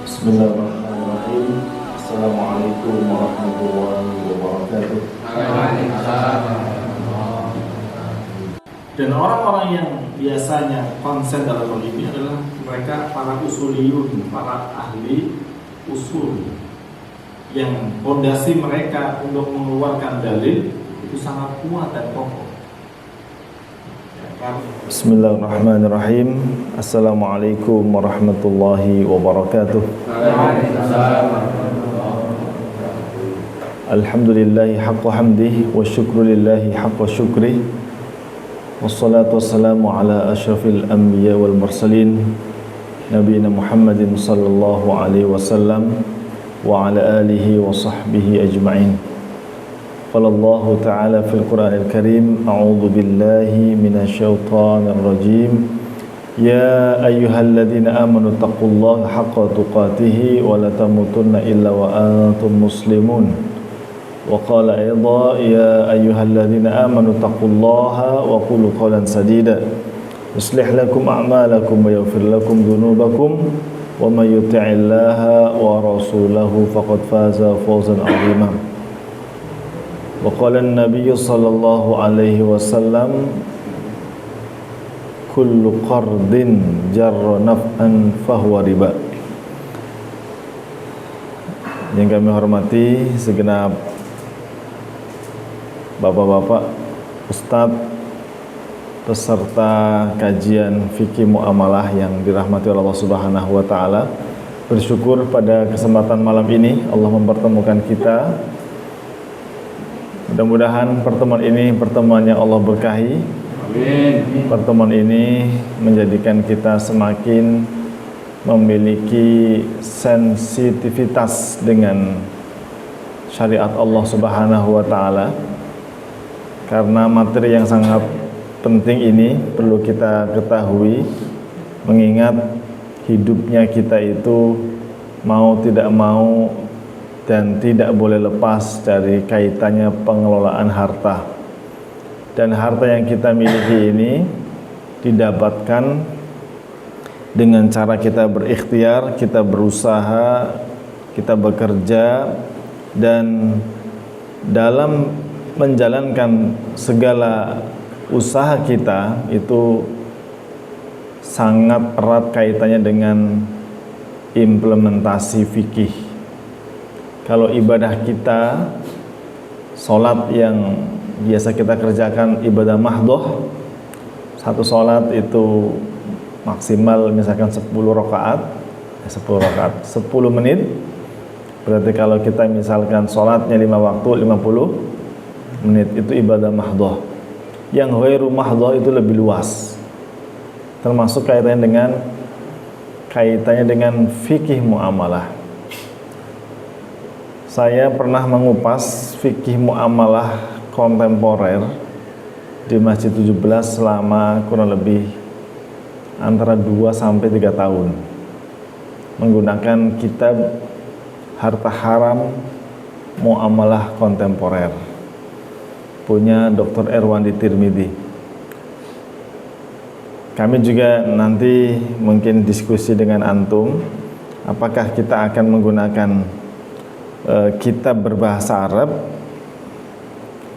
Bismillahirrahmanirrahim. Assalamualaikum warahmatullahi wabarakatuh. Dan orang-orang yang biasanya konsen dalam hal ini adalah mereka para usuliyun, para ahli usul, yang fondasi mereka untuk mengeluarkan dalil itu sangat kuat dan kokoh. Bismillahirrahmanirrahim. Assalamualaikum warahmatullahi wabarakatuh. Alhamdulillahi haqqa hamdihi wa syukru lillahi haqqa syukri. Wassalatu wassalamu ala asyrafil anbiya wal mursalin nabiyina Muhammadin sallallahu alaihi wasallam wa ala alihi wa sahbihi ajma'in. Qala Allah Ta'ala fil Qur'anil Karim, a'udzu billahi minasyaitonir rajim. Ya ayyuhalladzina amanu taqullaha haqqa tuqatih wa la tamutunna illa wa antum muslimun. Wa qala aidha ya ayyuhalladzina amanu taqullaha wa qulu qawlan sadida yuslih lakum a'malakum wa yaghfir lakum dhunubakum wa may yuti'illaha wa rasulahu faqad faza fawzan 'azima. Wa qala an-nabiy sallallahu alaihi wasallam kullu qardin jarra naf'an fahuwa riba. Yang kami hormati segenap bapak-bapak, ustadz, peserta kajian fikih muamalah yang dirahmati Allah Subhanahu wa taala. Bersyukur pada kesempatan malam ini Allah mempertemukan kita. Mudah-mudahan pertemuan ini pertemuan yang Allah berkahi. Amin. Pertemuan ini menjadikan kita semakin memiliki sensitivitas dengan syariat Allah Subhanahu wa taala. Karena materi yang sangat penting ini perlu kita ketahui, mengingat hidupnya kita itu mau tidak mau dan tidak boleh lepas dari kaitannya pengelolaan harta. Dan harta yang kita miliki ini didapatkan dengan cara kita berikhtiar, kita berusaha, kita bekerja, dan dalam menjalankan segala usaha kita itu sangat erat kaitannya dengan implementasi fikih. Kalau ibadah kita, sholat yang biasa kita kerjakan ibadah mahdoh, satu sholat itu maksimal misalkan 10 rakaat, 10 menit. Berarti kalau kita misalkan sholatnya 5 waktu 50 menit itu ibadah mahdoh. Yang ghairu mahdoh itu lebih luas, termasuk kaitannya dengan fikih muamalah. Saya pernah mengupas fikih muamalah kontemporer di Masjid 17 selama kurang lebih antara 2 sampai 3 tahun menggunakan kitab Harta Haram Muamalah Kontemporer punya Dr. Erwandi Tirmidzi. Kami juga nanti mungkin diskusi dengan antum, apakah kita akan menggunakan kitab berbahasa Arab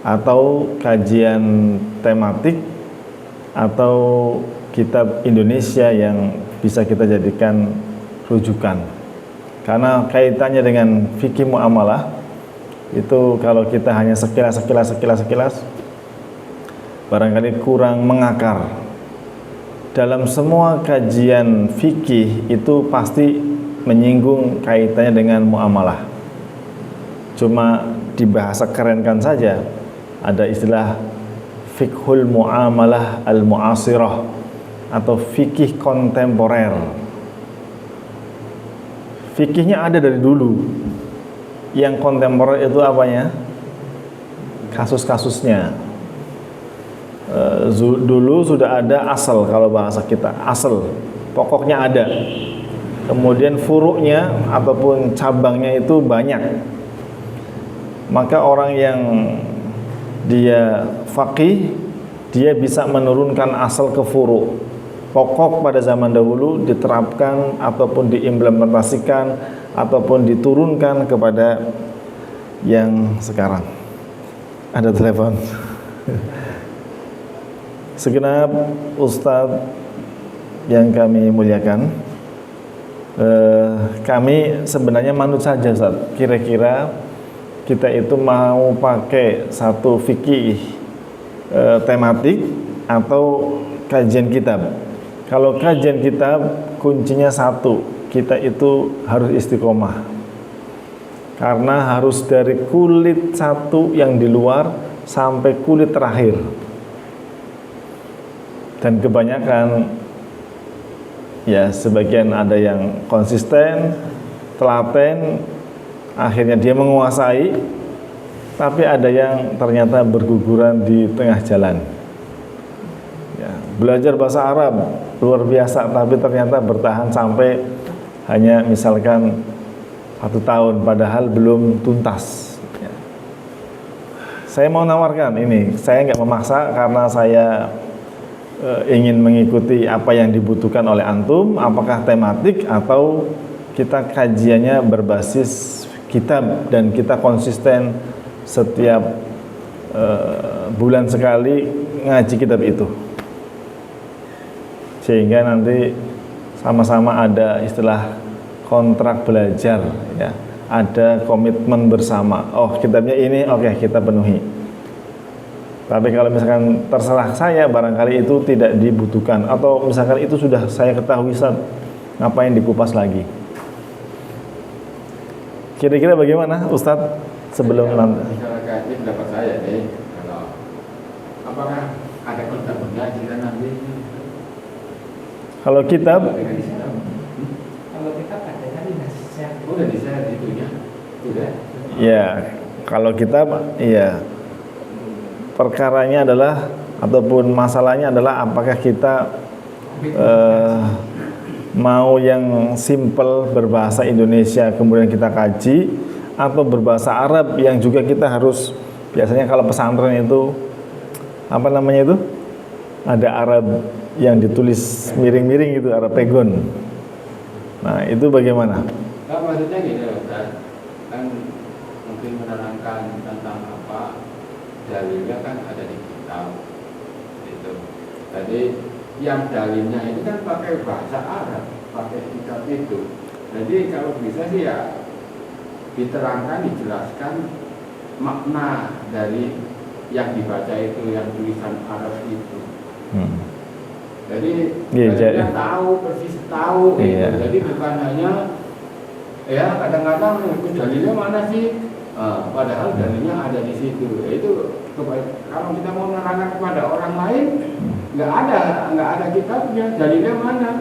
atau kajian tematik atau kitab Indonesia yang bisa kita jadikan rujukan. Karena kaitannya dengan fikih muamalah itu kalau kita hanya sekilas barangkali kurang mengakar. Dalam semua kajian fikih itu pasti menyinggung kaitannya dengan muamalah. Cuma dibahasa kerenkan saja. Ada istilah fiqhul muamalah al-mu'asirah atau fikih kontemporer. Fikihnya ada dari dulu. Yang kontemporer itu apanya? Kasus-kasusnya. Dulu sudah ada asal, kalau bahasa kita asal, pokoknya ada. Kemudian furuknya ataupun cabangnya itu banyak. Maka orang yang dia faqih, dia bisa menurunkan asal ke furuk. pokok pada zaman dahulu diterapkan ataupun diimplementasikan ataupun diturunkan kepada yang sekarang. Ada telepon. Segenap Ustadz yang kami muliakan, kami sebenarnya manut saja Ustadz. Kira-kira kita itu mau pakai satu fikih tematik atau kajian kitab. Kalau kajian kitab kuncinya satu, kita itu harus istiqomah, karena harus dari kulit satu yang di luar sampai kulit terakhir. Dan kebanyakan ya sebagian ada yang konsisten, telaten, akhirnya dia menguasai, tapi ada yang ternyata berguguran di tengah jalan. Ya, belajar bahasa Arab luar biasa, tapi ternyata bertahan sampai hanya misalkan 1 tahun, padahal belum tuntas. Ya. Saya mau nawarkan ini, saya nggak memaksa karena saya ingin mengikuti apa yang dibutuhkan oleh antum, apakah tematik atau kita kajiannya berbasis kitab dan kita konsisten setiap bulan sekali ngaji kitab itu, sehingga nanti sama-sama ada istilah kontrak belajar, ya, ada komitmen bersama. Oh, kitabnya ini, oke, kita penuhi. Tapi kalau misalkan terserah saya, barangkali itu tidak dibutuhkan, atau misalkan itu sudah saya ketahui, ngapain dikupas lagi? Kira-kira bagaimana Ustadz sebelum nanti? Ini pendapat saya nih, kalau apakah ada kitab belajar nanti? Kalau kitab, kalau kitab ada kan udah di-share itunya, udah. Ya, kalau kitab, iya. Perkaranya adalah ataupun masalahnya adalah apakah kita mau yang simple berbahasa Indonesia kemudian kita kaji, atau berbahasa Arab yang juga kita harus, biasanya kalau pesantren itu apa namanya itu, ada Arab yang ditulis miring-miring gitu, Arab pegon. Nah itu bagaimana? Nah, maksudnya gini loh, kan mungkin menerangkan tentang apa dalilnya kan ada di kitab itu. Jadi yang dalilnya itu kan pakai bahasa Arab, pakai kitab itu. Jadi kalau bisa sih ya diterangkan, dijelaskan makna dari yang dibaca itu, yang tulisan Arab itu. Jadi kita tahu, persis tahu gitu. Jadi bukan hanya ya kadang-kadang dalilnya mana sih? Padahal dalilnya ada di situ. Itu kalau kita mau menerangkan kepada orang lain, nggak ada kitabnya, dalilnya mana?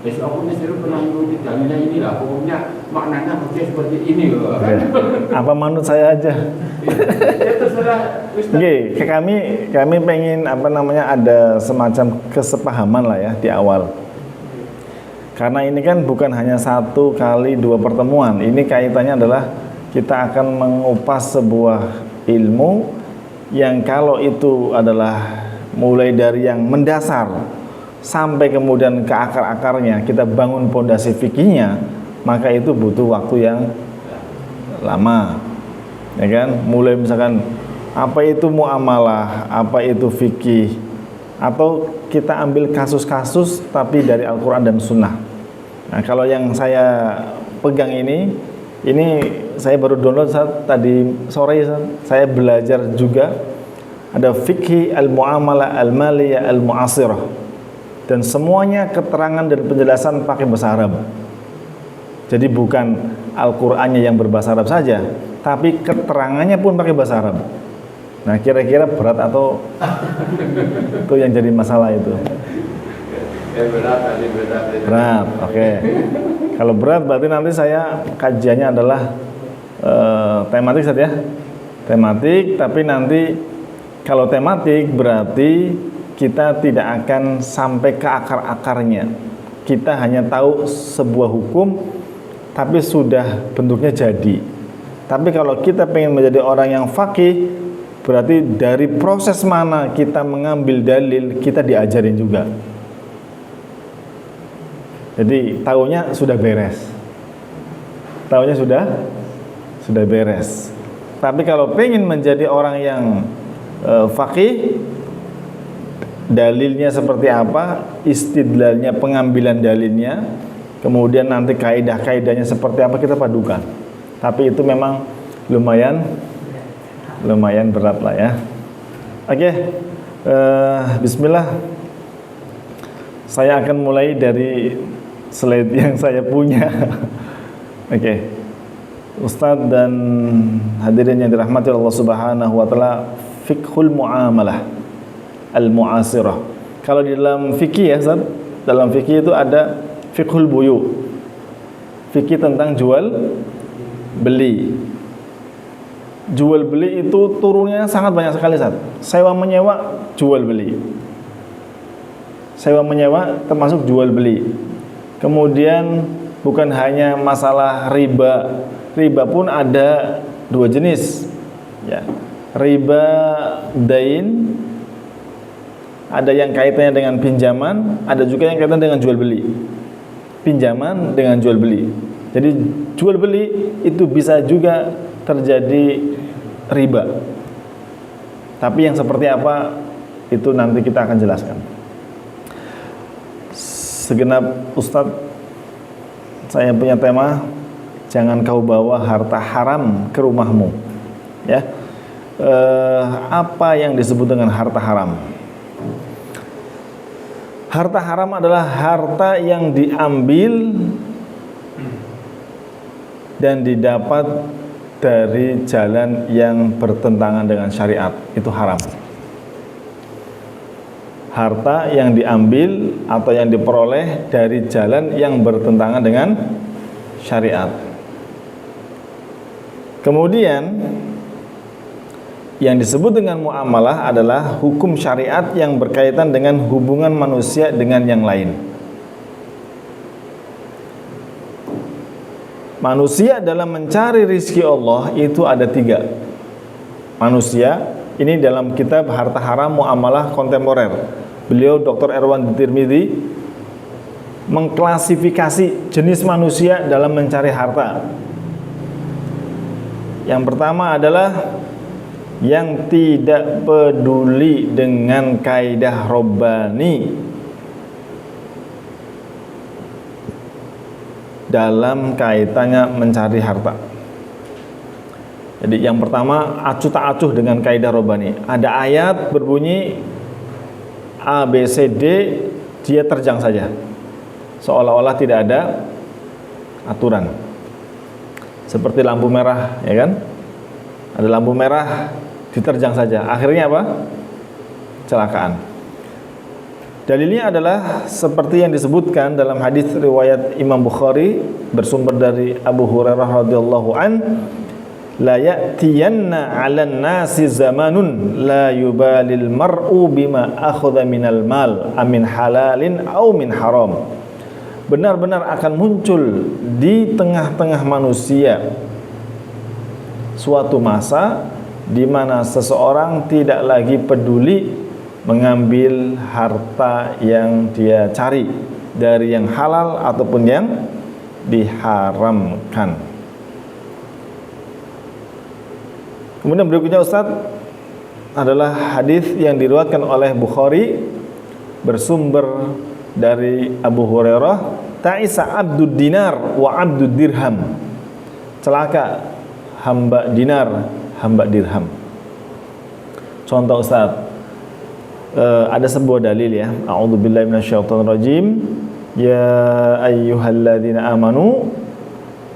Aku disuruh pernah ikuti dalilnya inilah, pokoknya maknanya pasti seperti ini loh. Apa manut saya aja? Ya terserah. Oke, kami pengen apa namanya ada semacam kesepahaman lah ya di awal. Karena ini kan bukan hanya 1 kali 2 pertemuan. Ini kaitannya adalah kita akan mengupas sebuah ilmu yang kalau itu adalah mulai dari yang mendasar sampai kemudian ke akar-akarnya, kita bangun pondasi fikihnya, maka itu butuh waktu yang lama, ya kan? Mulai misalkan apa itu muamalah, apa itu fikih, atau kita ambil kasus-kasus tapi dari Al-Quran dan Sunnah. Nah kalau yang saya pegang ini saya baru download tadi sore, saya belajar juga ada fikih al-muamalah al-maliyah al-mu'asirah, dan semuanya keterangan dan penjelasan pakai bahasa Arab. Jadi bukan Al-Qur'annya yang berbahasa Arab saja, tapi keterangannya pun pakai bahasa Arab. Nah kira-kira berat atau itu yang jadi masalah itu? Berat, oke. Kalau berat berarti nanti saya kajiannya adalah tematik saja, tematik. Tapi nanti kalau tematik berarti kita tidak akan sampai ke akar-akarnya. Kita hanya tahu sebuah hukum, tapi sudah bentuknya jadi. Tapi kalau kita pengen menjadi orang yang faqih, berarti dari proses mana kita mengambil dalil, kita diajarin juga. Jadi taunya sudah beres. Taunya sudah beres. Tapi kalau pengen menjadi orang yang faqih, dalilnya seperti apa, istidlalnya, pengambilan dalilnya, kemudian nanti kaidah-kaidahnya seperti apa, kita padukan. Tapi itu memang lumayan berat lah ya. Oke, bismillah. Saya akan mulai dari slide yang saya punya. Oke. Ustadz dan hadirin yang dirahmati Allah Subhanahu wa taala, fiqhul muamalah al-mu'asirah. Kalau di dalam fikih ya, Ustaz, dalam fikih itu ada fiqhul buyu. Fikih tentang jual beli. Jual beli itu turunnya sangat banyak sekali, Ustaz. Sewa menyewa, jual beli. Sewa menyewa termasuk jual beli. Kemudian bukan hanya masalah riba. Riba pun ada dua jenis. Ya. Riba dain, ada yang kaitannya dengan pinjaman, ada juga yang kaitannya dengan jual beli. Pinjaman dengan jual beli. Jadi jual beli itu bisa juga terjadi riba. Tapi yang seperti apa itu nanti kita akan jelaskan. Segenap Ustadz, saya punya tema, jangan kau bawa harta haram ke rumahmu. Ya, apa yang disebut dengan harta haram? Harta haram adalah harta yang diambil dan didapat dari jalan yang bertentangan dengan syariat. Itu haram. Harta yang diambil atau yang diperoleh dari jalan yang bertentangan dengan syariat. Kemudian yang disebut dengan muamalah adalah hukum syariat yang berkaitan dengan hubungan manusia dengan yang lain. Manusia dalam mencari rizki Allah itu ada 3. Manusia ini dalam kitab Harta Haram Muamalah Kontemporer, beliau Dr. Erwan Tirmidzi mengklasifikasi jenis manusia dalam mencari harta. Yang pertama adalah yang tidak peduli dengan kaidah Rabbani dalam kaitannya mencari harta. Jadi yang pertama, acuh tak acuh dengan kaidah Rabbani. Ada ayat berbunyi A, B, C, D, dia terjang saja, seolah-olah tidak ada aturan. Seperti lampu merah, ya kan? Ada lampu merah, diterjang saja. Akhirnya apa? Kecelakaan. Dalilnya adalah seperti yang disebutkan dalam hadis riwayat Imam Bukhari bersumber dari Abu Hurairah radhiyallahu an, la ya'tiyanna 'alan nasi zamanun la yubalil mar'u bima akhadha minal mal amin halalin au min haram. Benar-benar akan muncul di tengah-tengah manusia suatu masa di mana seseorang tidak lagi peduli mengambil harta yang dia cari dari yang halal ataupun yang diharamkan. Kemudian berikutnya Ustadz adalah hadis yang diriwayatkan oleh Bukhari bersumber dari Abu Hurairah, ta'isa abdud dinar wa abdud dirham. Celaka hamba dinar, hamba dirham. Contoh Ustaz, ada sebuah dalil ya. A'udzubillahi minasyaitonirrajim. Ya ayyuhalladzina amanu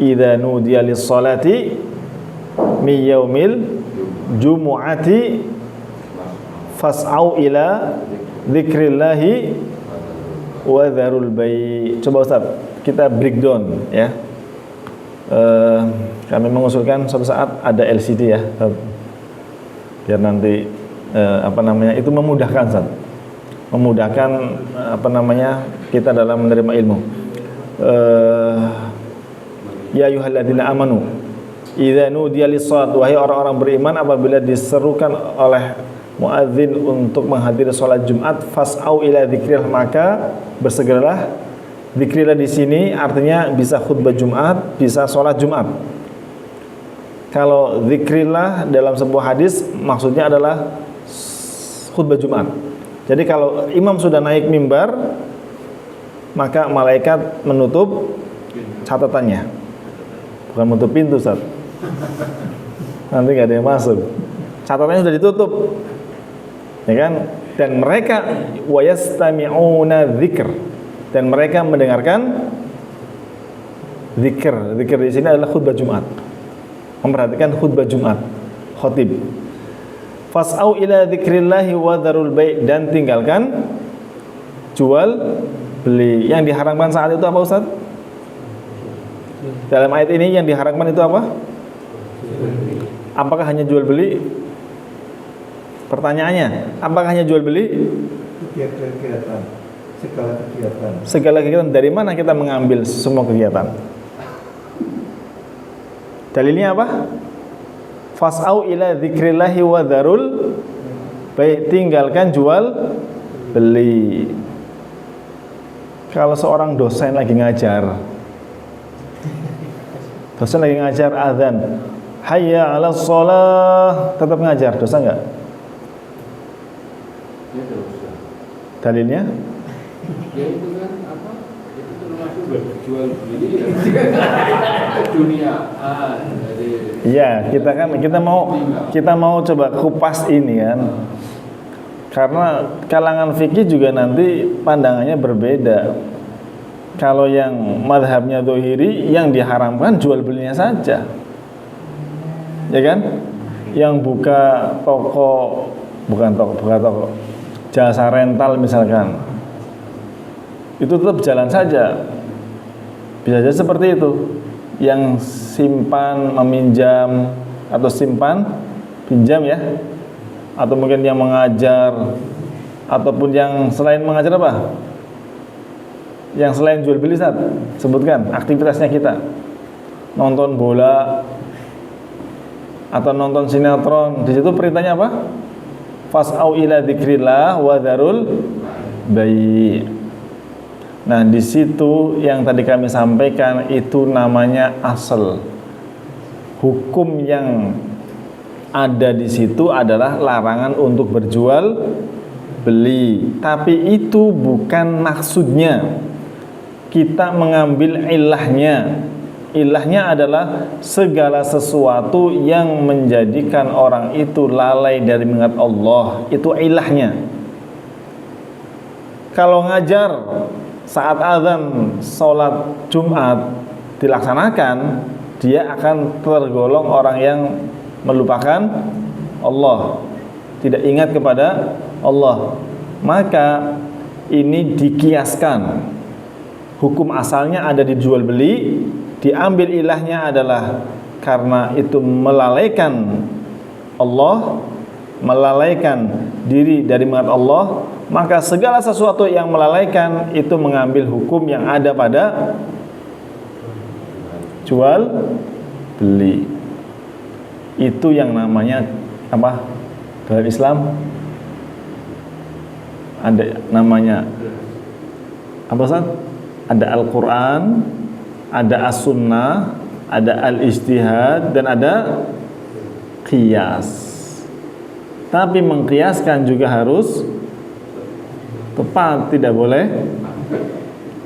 idza nudiya lis-salati min yaumil jumu'ati fas'au ila dzikrillahi wa dzarul bai'. Coba Ustaz, kita breakdown ya. Kami mengusulkan suatu saat ada LCD ya, biar nanti itu memudahkan Ustaz. Memudahkan kita dalam menerima ilmu. Ya ayyuhalladzina amanu idza nudiya lis-shalat, wahai orang-orang beriman, apabila diserukan oleh muadzin untuk menghadiri salat Jumat, fas'au ila dzikrillah, maka bersegeralah Zikrillah di sini artinya bisa khutbah Jumat, bisa sholat Jumat. Kalau zikrillah dalam sebuah hadis maksudnya adalah khutbah Jumat. Jadi kalau imam sudah naik mimbar, maka malaikat menutup catatannya. Bukan menutup pintu, Ustaz. Nanti nggak ada yang masuk. Catatannya sudah ditutup, ya kan? Dan mereka wayastami'una dzikr, dan mereka mendengarkan zikir. Zikir di sini adalah khutbah Jumat. Memperhatikan khutbah Jumat, khotib. Fas'au ila dzikrillahi wa dzarul bai', dan tinggalkan jual beli. Yang diharamkan saat itu apa, Ustaz? Dalam ayat ini yang diharamkan itu apa? Apakah hanya jual beli? Pertanyaannya, apakah hanya jual beli? Kegiatan, segala kegiatan. Segala kegiatan. Dari mana kita mengambil semua kegiatan? Dalilnya apa? Fas'au ila dzikrillahi wa dzarul bai', tinggalkan jual beli. Kalau seorang dosen lagi ngajar, azan, hayya 'alas shalah, tetap ngajar, dosa enggak? Ya dosa. Dalilnya? Ya itu kan apa? Itu termasuk berjual beli ya. Dunia. Jadi Iya, kita mau coba kupas ini kan. Karena kalangan fikih juga nanti pandangannya berbeda. Kalau yang madhabnya Dzohiri, yang diharamkan jual belinya saja, ya kan? Yang buka toko, buka toko, jasa rental misalkan, itu tetap jalan saja. Bisa saja seperti itu. Yang simpan, meminjam, atau simpan, pinjam ya, atau mungkin yang mengajar, ataupun yang selain mengajar apa? Yang selain jual beli, Ustaz, sebutkan aktivitasnya kita. Nonton bola atau nonton sinetron, di situ perintahnya apa? Fas'au ila dzikrillah wa dzarul bai'. Nah, di situ yang tadi kami sampaikan itu namanya asal. Hukum yang ada di situ adalah larangan untuk berjual beli. Tapi itu bukan maksudnya kita mengambil ilahnya. Ilahnya adalah segala sesuatu yang menjadikan orang itu lalai dari mengingat Allah. Itu ilahnya. Kalau ngajar saat azan sholat Jumat dilaksanakan, dia akan tergolong orang yang melupakan Allah, tidak ingat kepada Allah. Maka ini dikiaskan. Hukum asalnya ada di jual beli, diambil ilahnya adalah karena itu melalaikan Allah, melalaikan diri dari mengingat Allah. Maka segala sesuatu yang melalaikan itu mengambil hukum yang ada pada jual beli. Itu yang namanya apa? Dalam Islam ada namanya apa, Ustaz? Ada Al-Quran, ada As-Sunnah, ada Al-Ijtihad, dan ada qiyas. Tapi mengqiyaskan juga harus tepat, tidak boleh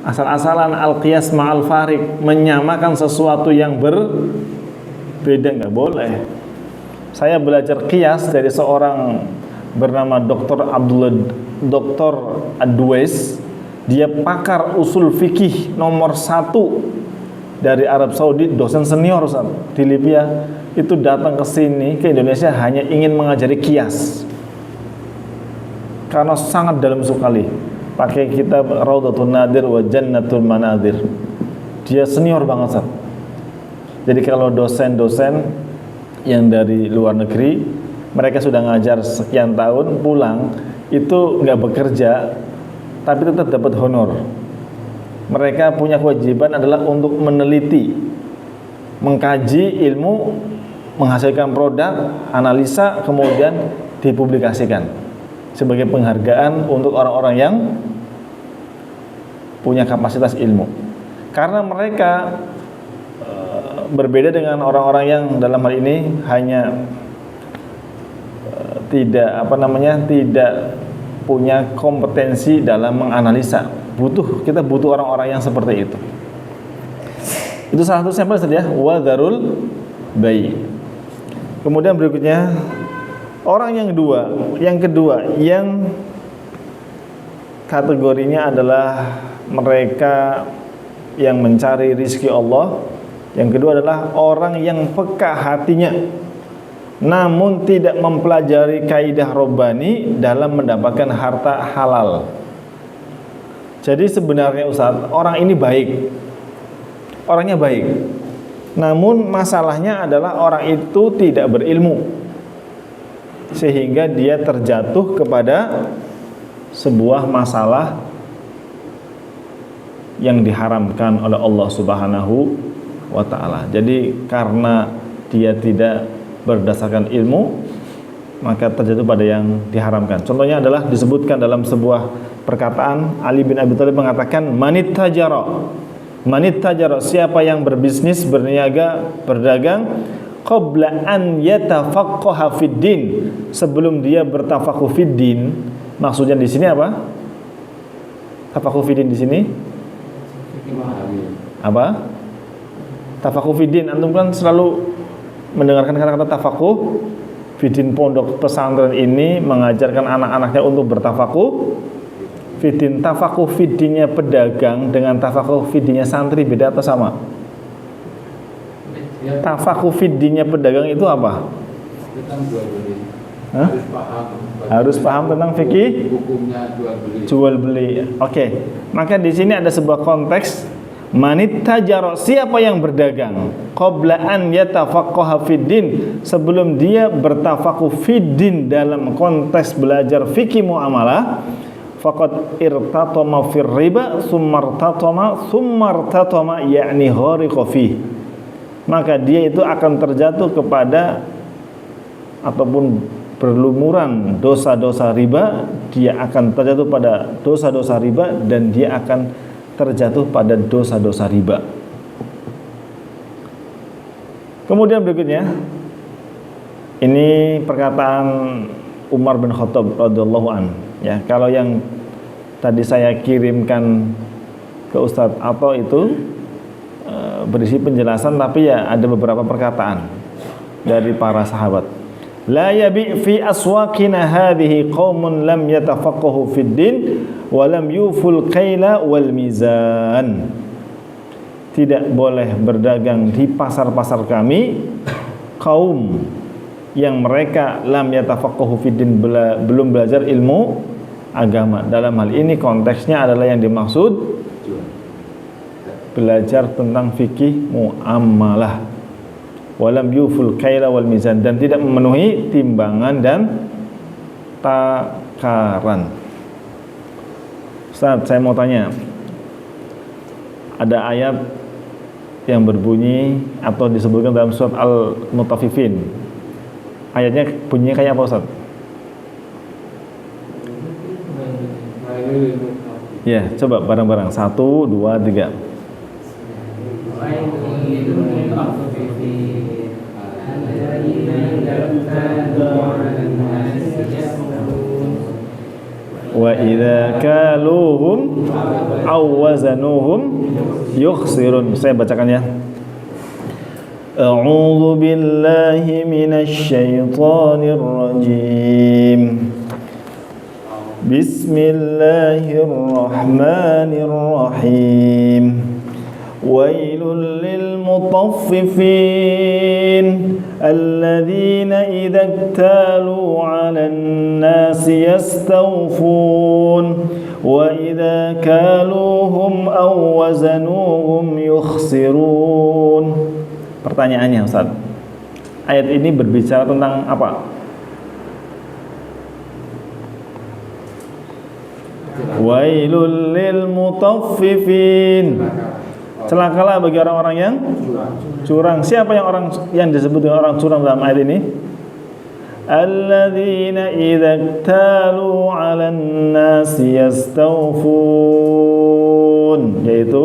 asal-asalan. Al-qiyas ma'al farik, menyamakan sesuatu yang berbeda, nggak boleh. Saya belajar qiyas dari seorang bernama Dr. Ad-Duwais. Dia pakar usul fikih nomor 1 dari Arab Saudi, dosen senior, Ustaz, di Libya. Itu datang ke sini, ke Indonesia, hanya ingin mengajari qiyas karena sangat dalam sekali. Pakai kitab Raudhatun Nadir wa Jannatul Manadir. Dia senior banget, Ustaz. Jadi kalau dosen-dosen yang dari luar negeri, mereka sudah ngajar sekian tahun, pulang itu nggak bekerja, tapi tetap dapat honor. Mereka punya kewajiban adalah untuk meneliti, mengkaji ilmu, menghasilkan produk, analisa, kemudian dipublikasikan sebagai penghargaan untuk orang-orang yang punya kapasitas ilmu. Karena mereka berbeda dengan orang-orang yang dalam hal ini hanya tidak punya kompetensi dalam menganalisa. Kita butuh orang-orang yang seperti itu. Itu salah satu sampel saja, wadharul bai'. Kemudian berikutnya orang yang kedua yang kategorinya adalah mereka yang mencari rizki Allah. Yang kedua adalah orang yang peka hatinya namun tidak mempelajari kaidah robbani dalam mendapatkan harta halal. Jadi sebenarnya Ustaz, orang ini baik, orangnya baik, namun masalahnya adalah orang itu tidak berilmu sehingga dia terjatuh kepada sebuah masalah yang diharamkan oleh Allah Subhanahu wa ta'ala. Jadi karena dia tidak berdasarkan ilmu, maka terjatuh pada yang diharamkan. Contohnya adalah disebutkan dalam sebuah perkataan, Ali bin Abi Thalib mengatakan, manit tajara, siapa yang berbisnis, berniaga, berdagang, qabla an yatafaqqaha fid din, sebelum dia bertafaqquh fid din. Maksudnya di sini apa? Tafaqquh fid din di sini apa? Tafaqquh fid din, antum kan selalu mendengarkan kata-kata tafaqquh fidin. Pondok pesantren ini mengajarkan anak-anaknya untuk bertafaqquh fidin. Tafaqquh fidinnya pedagang dengan tafaqquh fidinnya santri beda atau sama? Tafaqquh fidinnya pedagang itu apa? Harus paham tentang fikih hukumnya jual beli. Oke. Maka di sini ada sebuah konteks, manit tajaro, siapa yang berdagang, qabla an yatafaqqaha fiddin, sebelum dia bertafaqquh fiddin dalam konteks belajar fikih muamalah, faqad irtatama fir riba summartatama yakni ghariqa fi, maka dia itu akan terjatuh kepada ataupun berlumuran dosa-dosa riba. Dia akan terjatuh pada dosa-dosa riba dan dia akan terjatuh pada dosa-dosa riba. Kemudian berikutnya, ini perkataan Umar bin Khattab radhiyallahu an. Ya, kalau yang tadi saya kirimkan ke Ustadz Ato itu berisi penjelasan, tapi ya ada beberapa perkataan dari para sahabat. La yabi fi aswaqina hadhihi qaumun lam yatafaqqahu fid din wa lam yuful kaila wal mizan. Tidak boleh berdagang di pasar-pasar kami kaum yang mereka lam yatafaqqahu fid din, belum belajar ilmu agama. Dalam hal ini konteksnya adalah yang dimaksud belajar tentang fikih muamalah. Walam yuful kaila wal mizan, dan tidak memenuhi timbangan dan takaran. Ustaz, saya mau tanya, ada ayat yang berbunyi atau disebutkan dalam surat Al-Mutaffifin. Ayatnya bunyinya kayak apa, Ustaz? Ya, coba bareng-bareng. 1, 2, 3. Wa idza kaluhum aw wazanuhum yukhsirun. Saya bacakan ya. A'udzu billahi minasy syaithanir rajim. Bismillahirrahmanirrahim. Wailul lil mutaffifin alladzina idza iktalu 'alan nasi yastawfun wa idza kaluhum aw wazanuhum yukhsirun. Pertanyaannya, Ustaz, ayat ini berbicara tentang apa? Wailul lil mutaffifin. Celakalah bagi orang-orang yang curang. Siapa yang orang yang disebut dengan orang curang dalam ayat ini? Alladzina idza iktalu 'alan nasi yastawfun. yukhsirun, yaitu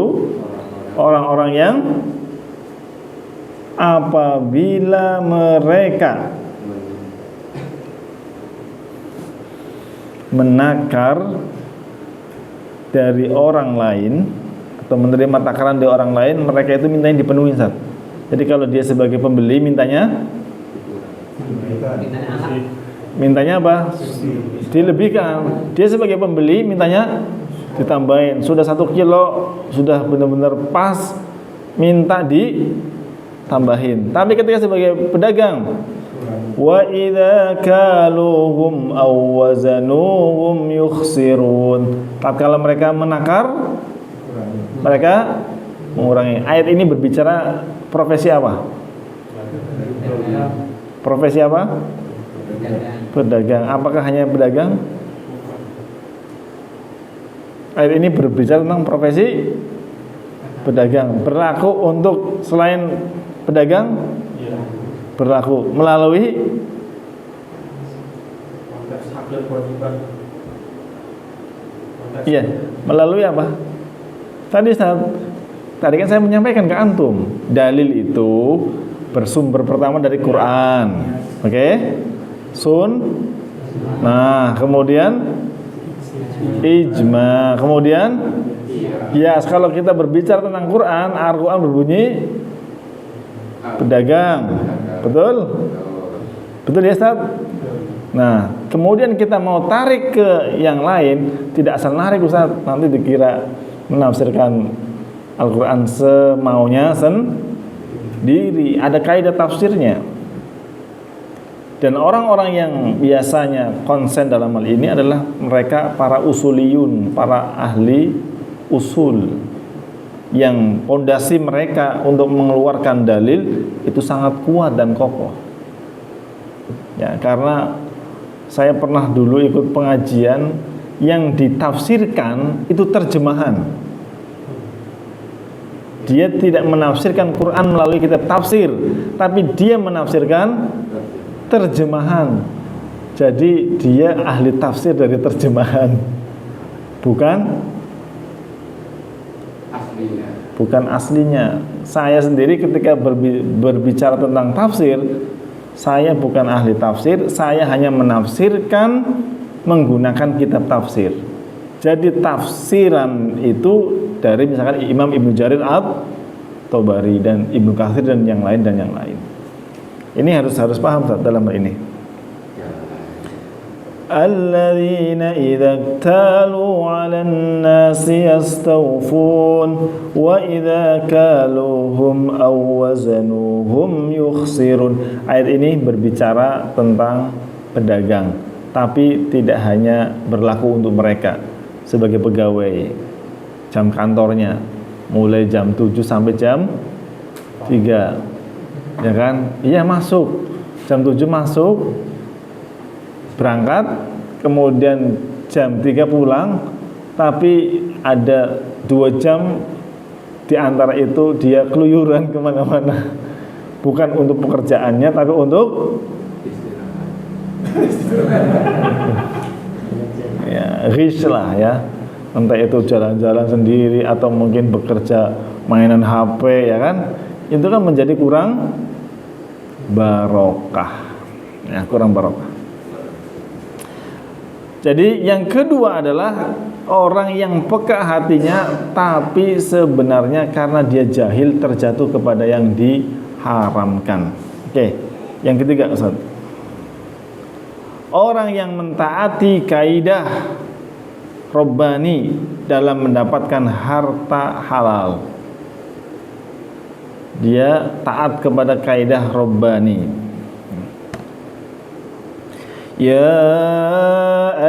orang-orang yang apabila mereka menakar dari orang lain atau menerima takaran dari orang lain, mereka itu mintanya dipenuhi, Ustaz. Jadi kalau dia sebagai pembeli mintanya apa? Dilebihkan. Dia sebagai pembeli mintanya ditambahin. Sudah 1 kilo, sudah benar-benar pas, minta ditambahin. Tapi ketika sebagai pedagang, wa idza kaluhum aw wazanuhum yukhsirun, tatkala mereka menakar, mereka mengurangi. Ayat ini berbicara profesi apa? Profesi apa? Pedagang. Apakah hanya pedagang? Ayat ini berbicara tentang profesi pedagang. Berlaku untuk selain pedagang? Berlaku melalui melalui apa? Tadi kan saya menyampaikan ke antum, dalil itu bersumber pertama dari Quran. Oke? Nah, kemudian ijma, kemudian kalau kita berbicara tentang Quran, Al-Quran berbunyi pedagang. Betul? Betul ya, Ustaz? Nah, kemudian kita mau tarik ke yang lain, tidak asal narik, Ustaz. Nanti dikira menafsirkan Al-Quran semaunya sendiri. Ada kaidah tafsirnya. Dan orang-orang yang biasanya konsen dalam hal ini adalah mereka para usuliyun, para ahli usul, yang pondasi mereka untuk mengeluarkan dalil itu sangat kuat dan kokoh. Ya, karena saya pernah dulu ikut pengajian yang ditafsirkan itu terjemahan. Dia tidak menafsirkan Quran melalui kitab tafsir, tapi dia menafsirkan terjemahan. Jadi dia ahli tafsir dari terjemahan, bukan aslinya. Saya sendiri ketika berbicara tentang tafsir, saya bukan ahli tafsir, saya hanya menafsirkan menggunakan kitab tafsir. Jadi tafsiran itu dari misalkan Imam Ibnu Jarir At-Tabari dan Ibnu Katsir dan yang lain. Ini harus paham dalam hal ini. Alladzina idza iktalu 'alan nasi yastawfun wa idza kaluhum aw wazanuhum yukhsirun. Ayat ini berbicara tentang pedagang, tapi tidak hanya berlaku untuk mereka sebagai pegawai. Jam kantornya mulai jam 7 sampai jam 3. Ya kan? Iya, masuk. Jam 7 masuk, berangkat, kemudian jam 3 pulang, tapi ada 2 jam di antara itu dia keluyuran kemana-mana. Bukan untuk pekerjaannya, tapi untuk ya, rish lah ya. Entah itu jalan-jalan sendiri atau mungkin bekerja mainan HP, ya kan? Itu kan menjadi kurang barokah. Ya, kurang barokah. Jadi yang kedua adalah orang yang peka hatinya, tapi sebenarnya karena dia jahil terjatuh kepada yang diharamkan. Oke, yang ketiga, Ustaz. Orang yang mentaati kaidah Rabbani dalam mendapatkan harta halal. Dia taat kepada kaidah Rabbani. Ya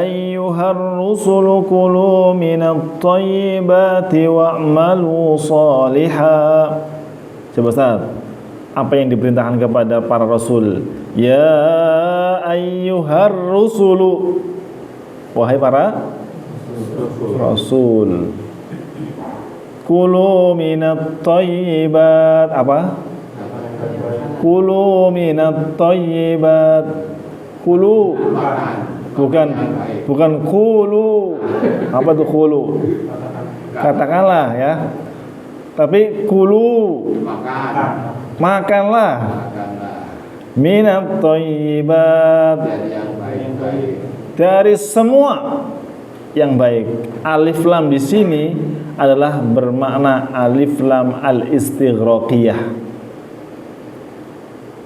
ayyuhar rusulu kulu minat thayyibati wa'malu salihah. Coba Ustaz, apa yang diperintahkan kepada para rasul? Ya ayyuhar rusulu, wahai para rasul, kulu minat thayyibat. Apa? Kulu minat thayyibat. Kulu, bukan kulu. Apa tuh kulu? katakanlah ya. Tapi kulu, makanlah minat thayyibat, dari semua yang baik. Alif lam di sini adalah bermakna alif lam al-istighraqiyah.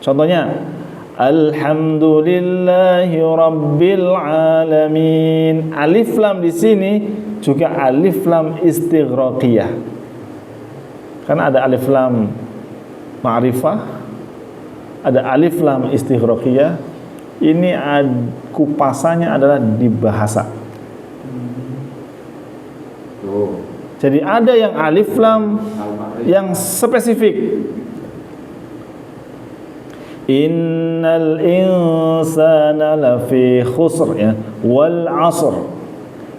Contohnya, alhamdulillahi rabbil alamin. Alif lam di sini juga alif lam istighraqiyah. Karena ada alif lam ma'rifah, ada alif lam istighraqiyah. Ini kupasannya adalah di bahasa. Jadi ada yang alif lam yang spesifik. Innal insana lafi khusr, ya, wal 'asr.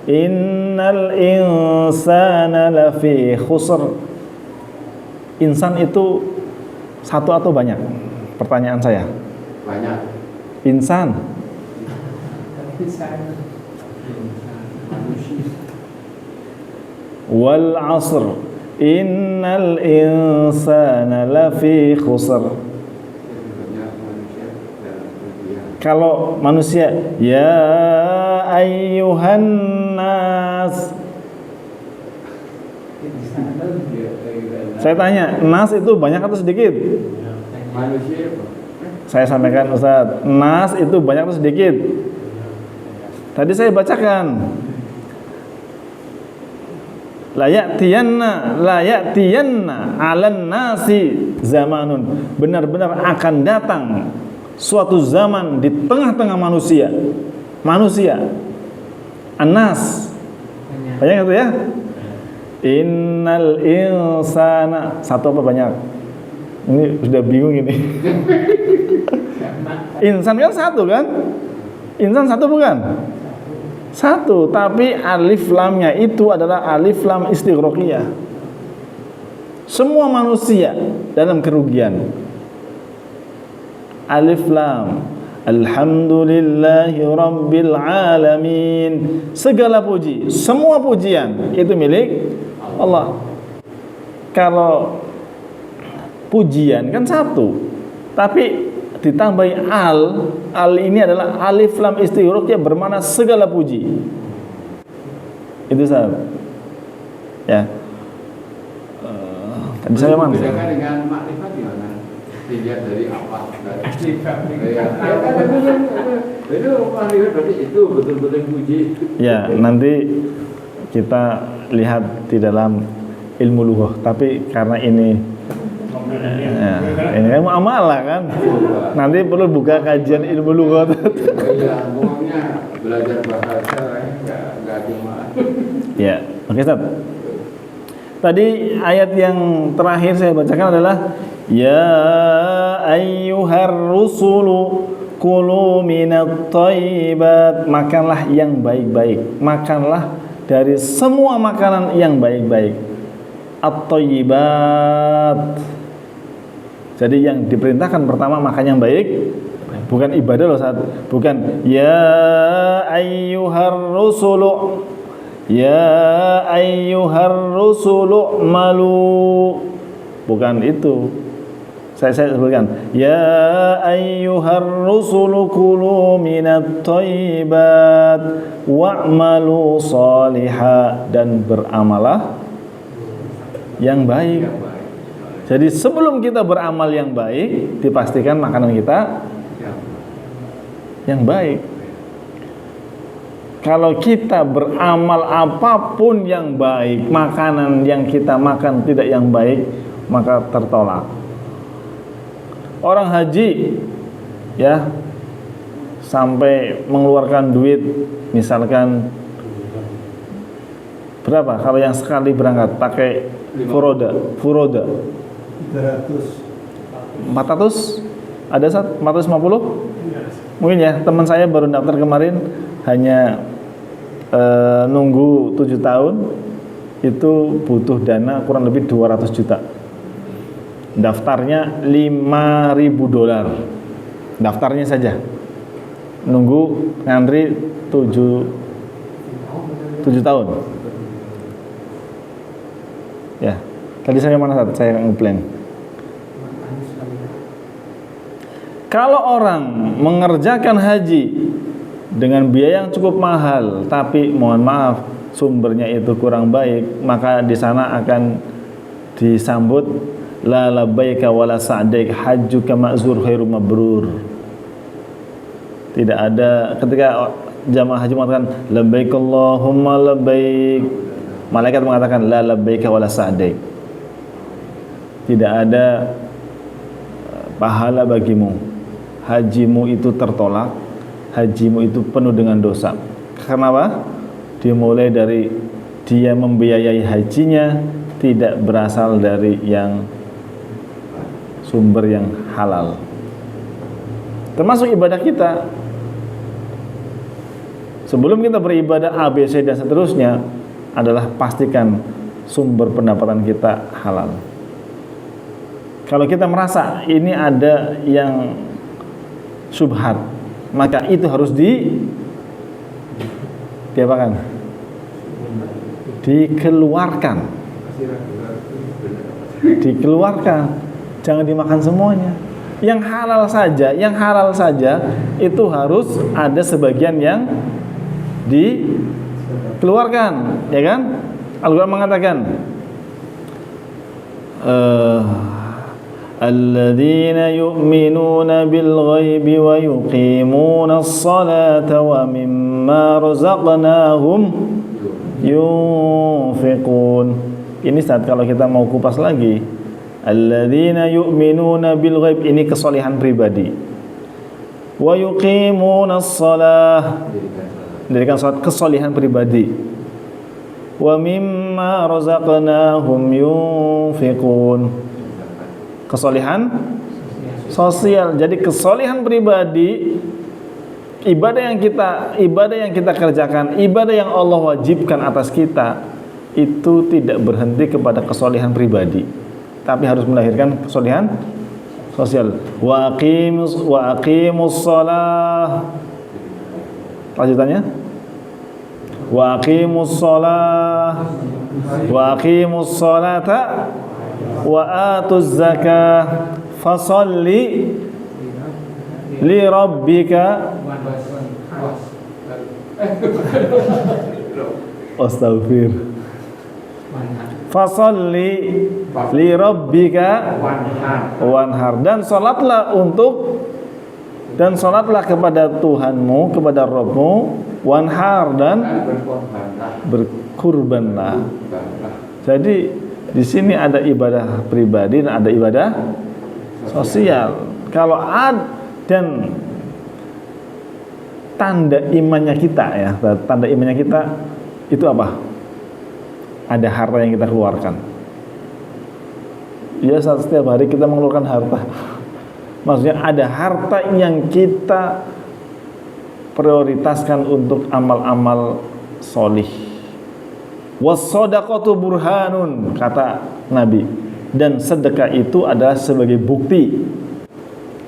Innal insana lafi khusr. Insan itu satu atau banyak? Pertanyaan saya. Banyak. Insan. Wal 'asr. Innal insana lafi khusr. Kalau manusia, ya ayyuhan nas. Saya tanya, nas itu banyak atau sedikit? Manusia. Saya sampaikan Ustaz, nas itu banyak atau sedikit? Tadi saya bacakan. La ya'tiyanna 'alan nasi zamanun. Benar-benar akan datang suatu zaman di tengah-tengah manusia. Manusia. An-nas. Banyak itu ya? Innal insana, satu apa banyak? Ini sudah bingung ini. Insan kan satu kan? Insan satu bukan? Satu, tapi alif lamnya itu adalah alif lam istighraqiyah. Semua manusia dalam kerugian. Alif lam. Alhamdulillahi rabbil alamin. Segala puji, semua pujian itu milik Allah. Kalau pujian kan satu, tapi ditambahi al ini adalah alif lam istighraqiyah bermakna segala puji. Itu sahabat. Ya. Tadi saya mana? Bedakan dengan makrifat gimana? Dilihat dari apa? Itu makrifat berarti itu betul-betul puji. Ya, nanti kita lihat di dalam ilmu lughah. Tapi karena ini ini kan muamalah kan. Nanti perlu buka kajian ilmu lughah. Iya, ngomongnya belajar bahasa enggak cuma. Ya, oke Ustaz. Tadi ayat yang terakhir saya bacakan adalah ya ayyuhar rusulu kulu minat thayyibat. Makanlah yang baik-baik. Makanlah dari semua makanan yang baik-baik. At-thayyibat. Jadi yang diperintahkan pertama makan yang baik, bukan ibadah loh saat, bukan ya ayyuhar rusulu, ya ayyuhar rusulu malu, bukan itu. Saya sebutkan ya ayyuhar rusulu kulu minat thayyibat wa'malu salihah, dan beramalah yang baik. Jadi sebelum kita beramal yang baik, dipastikan makanan kita yang baik. Kalau kita beramal apapun yang baik, makanan yang kita makan tidak yang baik, maka tertolak. Orang haji ya sampai mengeluarkan duit, misalkan berapa kalau yang sekali berangkat pakai furoda 400 ada 450 mungkin ya. Teman saya baru daftar kemarin, hanya nunggu 7 tahun itu butuh dana kurang lebih 200 juta. Daftarnya $5.000 daftarnya saja, nunggu ngantri 7 tahun. Ya. Tadi saya mana Ustaz? Saya ngeblank. Kalau orang mengerjakan haji dengan biaya yang cukup mahal, tapi mohon maaf sumbernya itu kurang baik, maka di sana akan disambut la labbaika wala sa'daik hajjuka ma'zur khairu mabrur. Tidak ada ketika jamaah haji mengatakan labbaik Allahumma labbaik, malaikat mengatakan la labbaika wala sa'daik. Tidak ada pahala bagimu. Hajimu itu tertolak, hajimu itu penuh dengan dosa. Kenapa? Dimulai dari dia membiayai hajinya tidak berasal dari yang sumber yang halal. Termasuk ibadah kita. Sebelum kita beribadah A, B, C dan seterusnya adalah pastikan sumber pendapatan kita halal. Kalau kita merasa ini ada yang syubhat, maka itu harus diapakan? Dikeluarkan. Dikeluarkan. Jangan dimakan semuanya. Yang halal saja itu harus ada sebagian yang dikeluarkan, ya kan? Al-Quran mengatakan alladzina yu'minuna bil ghaibi wa yuqimuna as-salata wa mimma razaqnahum yunfiqun. Ini saat kalau kita mau kupas lagi, alladzina yu'minuna bil ghaib, ini kesolehan pribadi. Wa yuqimuna as-salah, mendirikan salat, kesolehan pribadi. Wa mimma razaqnahum yunfiqun, kesolehan sosial. Jadi kesolehan pribadi, ibadah yang kita kerjakan, ibadah yang Allah wajibkan atas kita, itu tidak berhenti kepada kesolehan pribadi, tapi harus melahirkan kesolehan sosial. Wa aqimus shalah. Lanjutannya, wa aqimus shalah wa aqimus shalata wa atuz zakah fasalli li rabbika astaghfir fasalli li rabbika wanhar, dan salatlah kepada Tuhanmu, kepada Rabbmu, wanhar, dan berkurbanlah. Jadi di sini ada ibadah pribadi dan ada ibadah sosial. Kalau dan tanda imannya kita, ya, tanda imannya kita itu apa? Ada harta yang kita keluarkan. Ya, setiap hari kita mengeluarkan harta. Maksudnya ada harta yang kita prioritaskan untuk amal-amal solih. Was-shadaqatu burhanun, kata Nabi, dan sedekah itu adalah sebagai bukti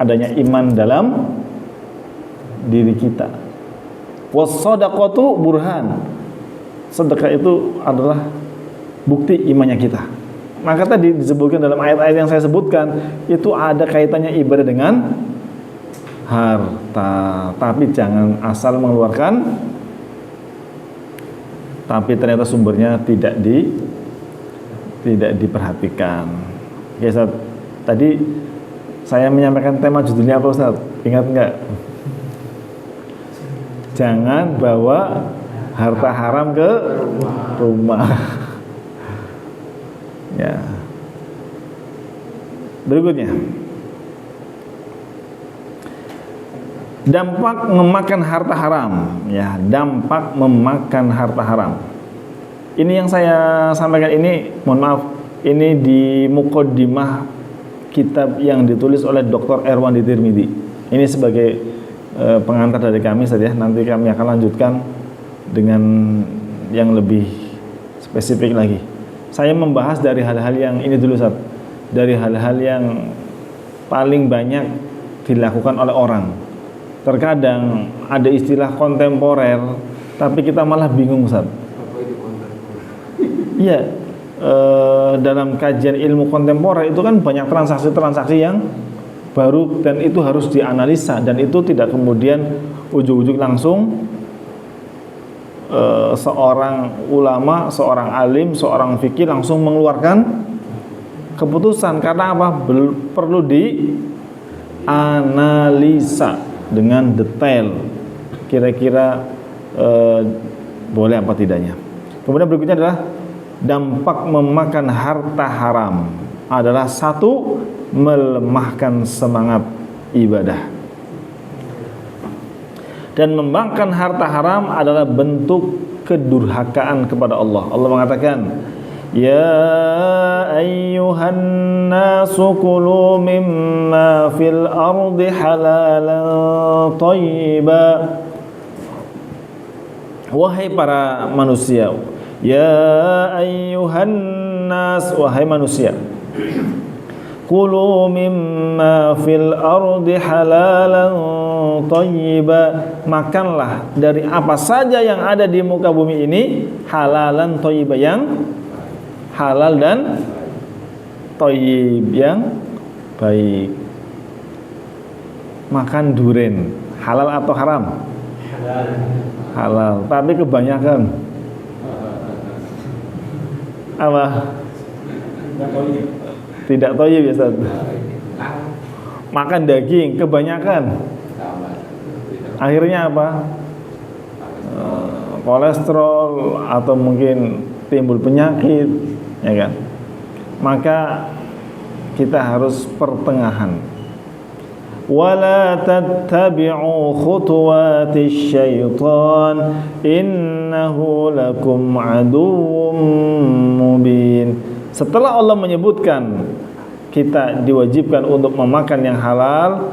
adanya iman dalam diri kita. Was-shadaqatu burhan, sedekah itu adalah bukti imannya kita. Maka tadi disebutkan dalam ayat-ayat yang saya sebutkan, itu ada kaitannya ibadah dengan harta, tapi jangan asal mengeluarkan tapi ternyata sumbernya tidak diperhatikan. Oke, Ustaz. Tadi saya menyampaikan tema judulnya apa, Ustaz? Ingat enggak? Jangan bawa harta haram ke rumah. Ya. Berikutnya, dampak memakan harta haram, ya, dampak memakan harta haram. Ini yang saya sampaikan ini, mohon maaf, ini di muqaddimah kitab yang ditulis oleh Dr. Erwandi Tirmidzi. Ini sebagai pengantar dari kami saja. Nanti kami akan lanjutkan dengan yang lebih spesifik lagi. Saya membahas dari hal-hal yang ini dulu, Ustaz. Dari hal-hal yang paling banyak dilakukan oleh orang. Terkadang ada istilah kontemporer, tapi kita malah bingung, Ustaz. Apa itu kontemporer? Iya, dalam kajian ilmu kontemporer itu kan banyak transaksi-transaksi yang baru, dan itu harus dianalisa, dan itu tidak kemudian ujug-ujug langsung seorang ulama, seorang alim, seorang fikih langsung mengeluarkan keputusan. Karena apa? Perlu dianalisa dengan detail, kira-kira boleh apa tidaknya. Kemudian berikutnya adalah dampak memakan harta haram adalah satu, melemahkan semangat ibadah. Dan memakan harta haram adalah bentuk kedurhakaan kepada Allah. Allah mengatakan, ya ayyuhan nasu kulu mimma fil ardi halalan thayyiba. Wahai para manusia, ya ayyuhan nas, wahai manusia, kulu mimma fil ardi halalan thayyiba, makanlah dari apa saja yang ada di muka bumi ini, halalan thayyiba, yang halal dan thayyib, yang baik. Makan duren halal atau haram? Halal. Halal, tapi kebanyakan apa? Tidak thayyib ya Ustaz. Makan daging kebanyakan, akhirnya apa? Kolesterol atau mungkin timbul penyakit, ya kan? Maka kita harus pertengahan. Wala tattabi'u khutuwatis syaitan innahu lakum aduwwum mubin. Setelah Allah menyebutkan kita diwajibkan untuk memakan yang halal,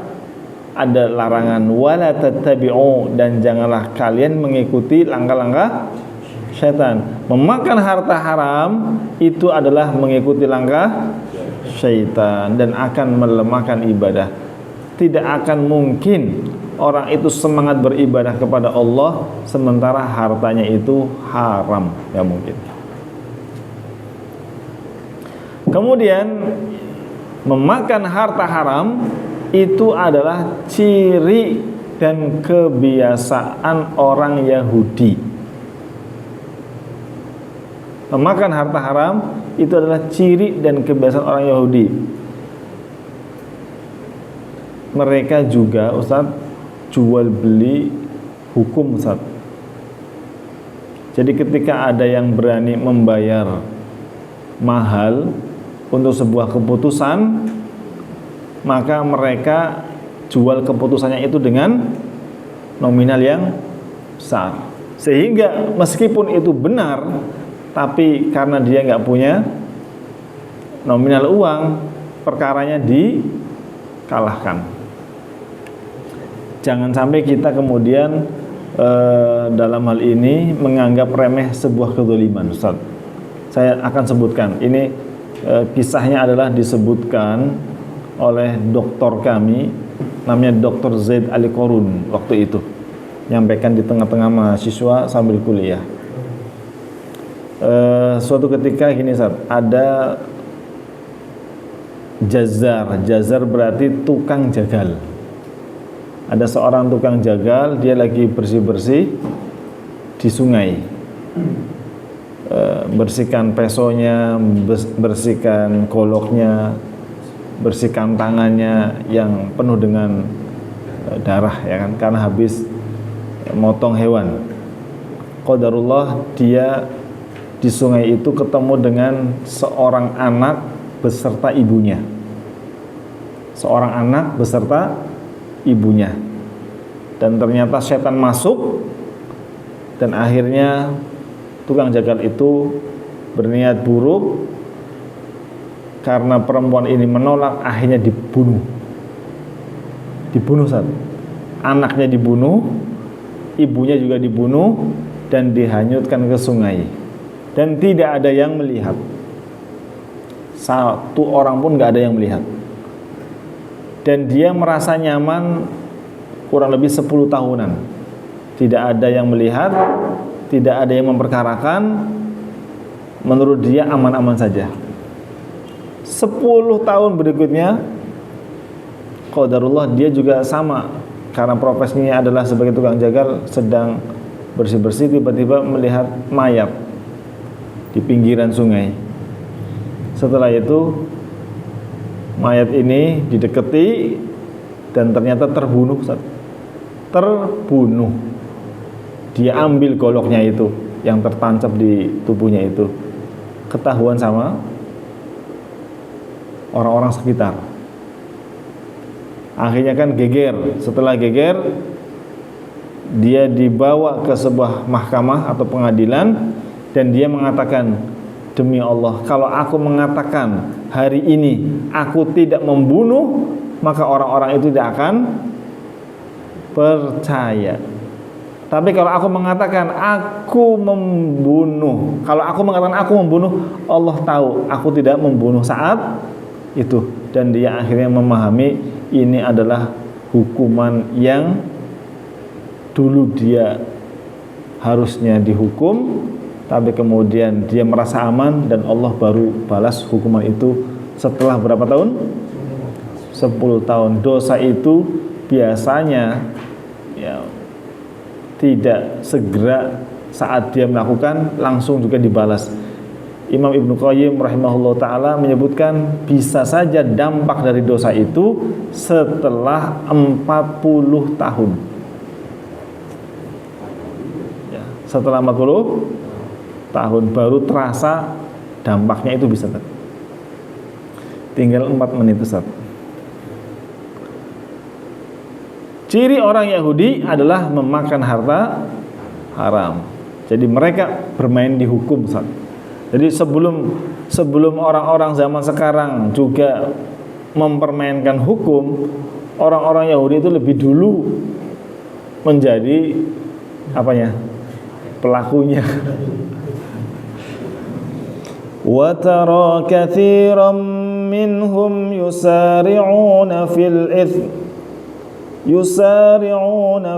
ada larangan wala tattabi'u, dan janganlah kalian mengikuti langkah-langkah syaitan. Memakan harta haram itu adalah mengikuti langkah syaitan dan akan melemahkan ibadah. Tidak akan mungkin orang itu semangat beribadah kepada Allah sementara hartanya itu haram, ya mungkin. Kemudian memakan harta haram itu adalah ciri dan kebiasaan orang Yahudi. Memakan harta haram itu adalah ciri dan kebiasaan orang Yahudi. Mereka juga, Ustaz, jual beli hukum, Ustaz. Jadi ketika ada yang berani membayar mahal untuk sebuah keputusan, maka mereka jual keputusannya itu dengan nominal yang besar. Sehingga meskipun itu benar, tapi karena dia nggak punya nominal uang, perkaranya dikalahkan. Jangan sampai kita kemudian dalam hal ini menganggap remeh sebuah kezaliman, Ustaz. Saya akan sebutkan. Ini kisahnya adalah disebutkan oleh doktor kami, namanya Dr. Zaid Ali Korun waktu itu, nyampaikan di tengah-tengah mahasiswa sambil kuliah. Suatu ketika gini, Ustaz, ada jazar berarti tukang jagal. Ada seorang tukang jagal, dia lagi bersih-bersih di sungai, bersihkan pesonya, bersihkan goloknya, bersihkan tangannya yang penuh dengan darah, ya kan, karena habis motong hewan. Qadarullah, dia di sungai itu ketemu dengan seorang anak beserta ibunya. Seorang anak beserta ibunya. Dan ternyata setan masuk, dan akhirnya tukang jagal itu berniat buruk. Karena perempuan ini menolak, akhirnya dibunuh. Dibunuh, Ustaz. Anaknya dibunuh, ibunya juga dibunuh, dan dihanyutkan ke sungai. Dan tidak ada yang melihat. Satu orang pun gak ada yang melihat. Dan dia merasa nyaman kurang lebih 10 tahunan. Tidak ada yang melihat, tidak ada yang memperkarakan, menurut dia aman-aman saja. 10 tahun berikutnya qadarullah dia juga sama, karena profesinya adalah sebagai tukang jagal, sedang bersih-bersih tiba-tiba melihat mayat di pinggiran sungai. Setelah itu mayat ini didekati dan ternyata terbunuh. Terbunuh. Dia ambil goloknya itu yang tertancap di tubuhnya itu. Ketahuan sama orang-orang sekitar. Akhirnya kan geger. Setelah geger, dia dibawa ke sebuah mahkamah atau pengadilan dan dia mengatakan, demi Allah, kalau aku mengatakan hari ini aku tidak membunuh, maka orang-orang itu tidak akan percaya. Tapi kalau aku mengatakan aku membunuh, kalau aku mengatakan aku membunuh, Allah tahu aku tidak membunuh saat itu. Dan dia akhirnya memahami ini adalah hukuman yang dulu dia harusnya dihukum, tapi kemudian dia merasa aman dan Allah baru balas hukuman itu setelah berapa tahun? 10 tahun. Dosa itu biasanya ya tidak segera saat dia melakukan langsung juga dibalas. Imam Ibnu Qayyim rahimahullah ta'ala menyebutkan bisa saja dampak dari dosa itu setelah 40 tahun ya, setelah 40 tahun baru terasa dampaknya itu bisa. Tinggal 4 menit Ustaz. Ciri orang Yahudi adalah memakan harta haram. Jadi mereka bermain di hukum Ustaz. Jadi sebelum orang-orang zaman sekarang juga mempermainkan hukum, orang-orang Yahudi itu lebih dulu menjadi apanya? Pelakunya. Wa tara katsiran minhum yusari'una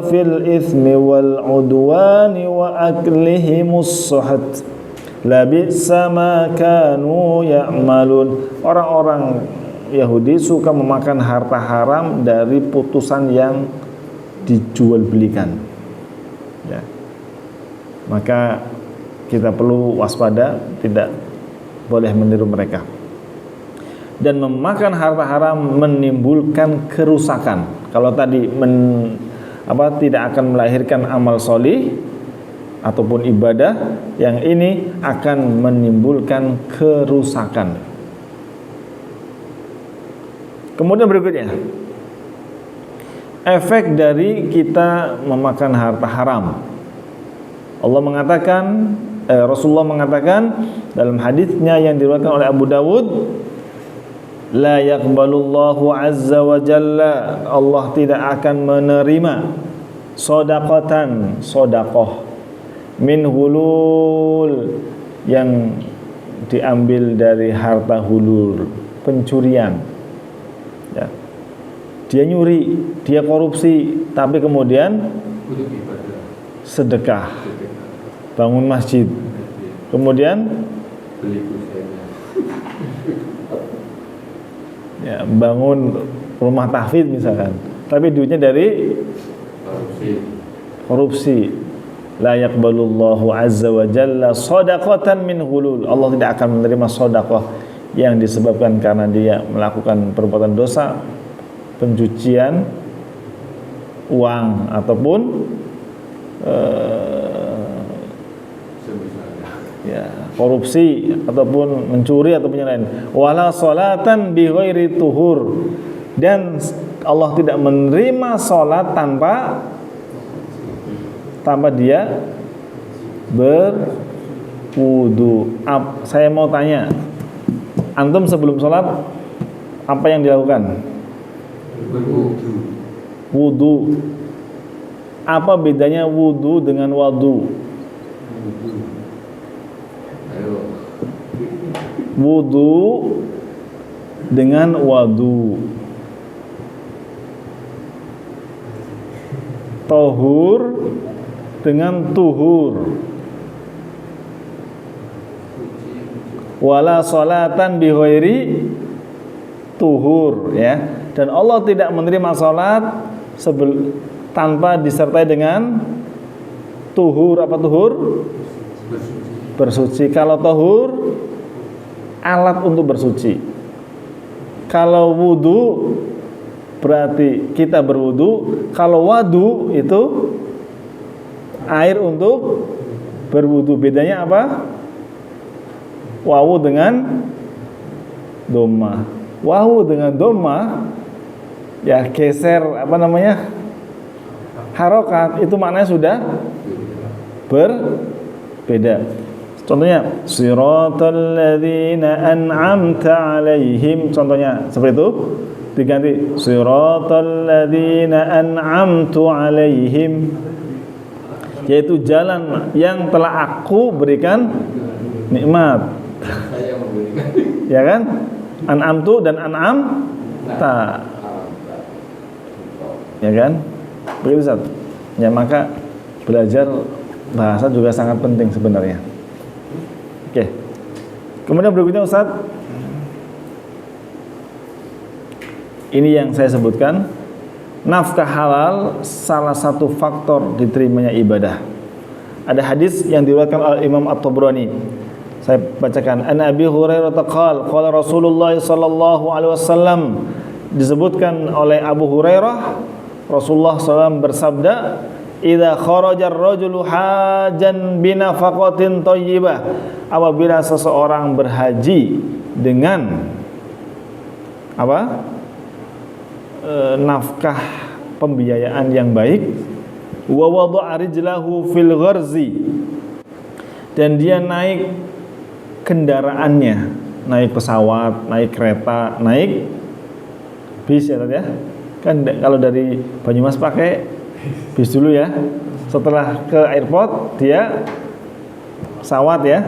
fil ithmi wal udwani wa aklihimus suhat. La bi'sa ma kanu ya'malun. Orang-orang Yahudi suka memakan harta haram dari putusan yang dijual belikan ya. Maka kita perlu waspada, tidak boleh meniru mereka. Dan memakan harta haram menimbulkan kerusakan. Kalau tadi tidak akan melahirkan amal solih ataupun ibadah, yang ini akan menimbulkan kerusakan. Kemudian berikutnya, efek dari kita memakan harta haram. Rasulullah mengatakan dalam hadisnya yang diriwayatkan oleh Abu Dawud, la yaqbalullahu azza wa jalla, Allah tidak akan menerima sedekah min hulul, yang diambil dari harta hulul, pencurian ya. Dia nyuri, dia korupsi, tapi kemudian sedekah, bangun masjid, kemudian ya, bangun rumah tahfidz misalkan, tapi duitnya dari korupsi. La yaqbalullahu azza wa jalla shadaqatan min hulul. Allah tidak akan menerima sedekah yang disebabkan karena dia melakukan perbuatan dosa, pencucian uang ataupun korupsi ataupun mencuri ataupun yang lain. Wala salatan bi ghairi tuhur, dan Allah tidak menerima salat tanpa dia berwudu. Saya mau tanya, antum sebelum sholat apa yang dilakukan? Wudu. Apa bedanya wudu dengan wadu? Wudu dengan wadu. Tohur dengan tuhur. wala salatan bi ghairi tuhur, ya. Dan Allah tidak menerima salat tanpa disertai dengan tuhur. Apa tuhur? Bersuci. Kalau tuhur, alat untuk bersuci. Kalau wudu, berarti kita berwudu. Kalau wadu itu air untuk berwudu. Bedanya apa? Wawu dengan doma. Wawu dengan doma, ya geser apa namanya? Harokat, itu maknanya sudah berbeda. Contohnya siratal ladzina an'amta 'alaihim. Contohnya seperti itu. Diganti siratal ladzina an'amtu 'alaihim, yaitu jalan yang telah aku berikan nikmat. Saya memberikan. Ya kan? An'amtu dan an'am ta. Ya kan? Begitu Ustaz. Ya, maka belajar bahasa juga sangat penting sebenarnya. Oke. Kemudian berikutnya Ustaz, ini yang saya sebutkan, nafkah halal salah satu faktor diterimanya ibadah. Ada hadis yang diriwayatkan oleh Imam At-Tabrani. Saya bacakan. An Abi Hurairah qala Rasulullah sallallahu alaihi wasallam, disebutkan oleh Abu Hurairah, Rasulullah SAW bersabda, idza kharaja ar-rajulu hajan binafaqatin thayyibah, apabila seseorang berhaji dengan apa? Nafkah pembiayaan yang baik, wa wada'a rijlahu fil gharzi, dan dia naik kendaraannya, naik pesawat, naik kereta, naik bis ya tadi ya. Kan kalau dari Banyumas pakai bis dulu ya. Setelah ke airport dia pesawat ya.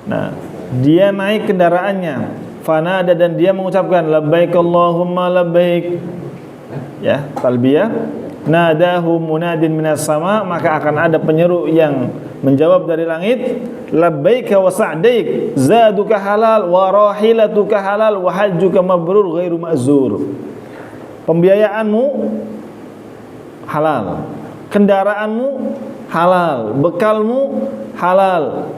Nah, dia naik kendaraannya. Fanada, dan dia mengucapkan labbaik Allahumma labbaik. Ya, talbiyah. Nadahu munadin minas sama, maka akan ada penyeru yang menjawab dari langit, labbaika wa sa'daik, zaduka halal wa rahilatuka halal wa hajjuka mabrur ghairu ma'zur. Pembiayaanmu halal, kendaraanmu halal, bekalmu halal,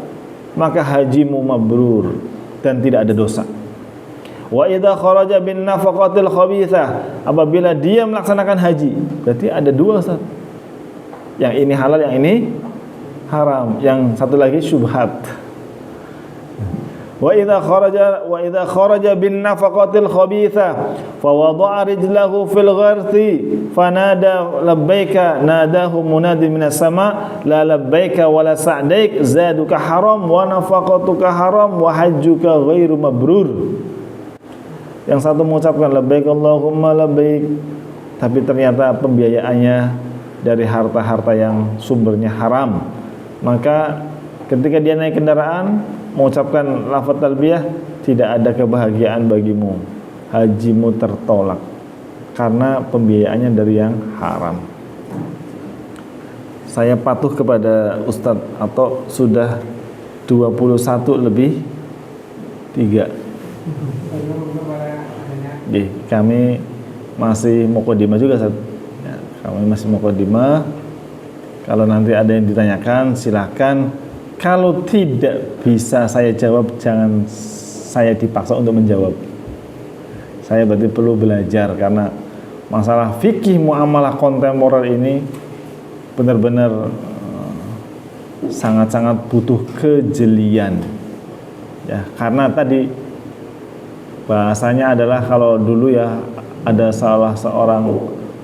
maka hajimu mabrur dan tidak ada dosa. Wa idza kharaja bin nafaqatil khabithah, apabila dia melaksanakan haji, berarti ada dua Ustaz. Yang ini halal, yang ini haram, yang satu lagi syubhat. Wa idza kharaja bin nafaqatil khabithah fa wada'a rijlahu fil gharthi fanada labbaika, nadahu munadin minas sama la labbaika wala sa'daik, zaduka haram wa nafaqatuka haram wa hajjuka ghairu mabrur. Yang satu mengucapkan labbaik Allahumma labbaik, tapi ternyata pembiayaannya dari harta-harta yang sumbernya haram. Maka ketika dia naik kendaraan mengucapkan lafaz talbiyah, tidak ada kebahagiaan bagimu, hajimu tertolak karena pembiayaannya dari yang haram. Saya patuh kepada Ustadz atau sudah 21 lebih 3. Kami masih muqaddimah juga Ustaz. Ya, kami masih muqaddimah. Kalau nanti ada yang ditanyakan silahkan. Kalau tidak bisa saya jawab, jangan saya dipaksa untuk menjawab. Saya berarti perlu belajar, karena masalah fikih muamalah kontemporer ini benar-benar sangat-sangat butuh kejelian. Ya, karena tadi bahasanya adalah, kalau dulu ya ada salah seorang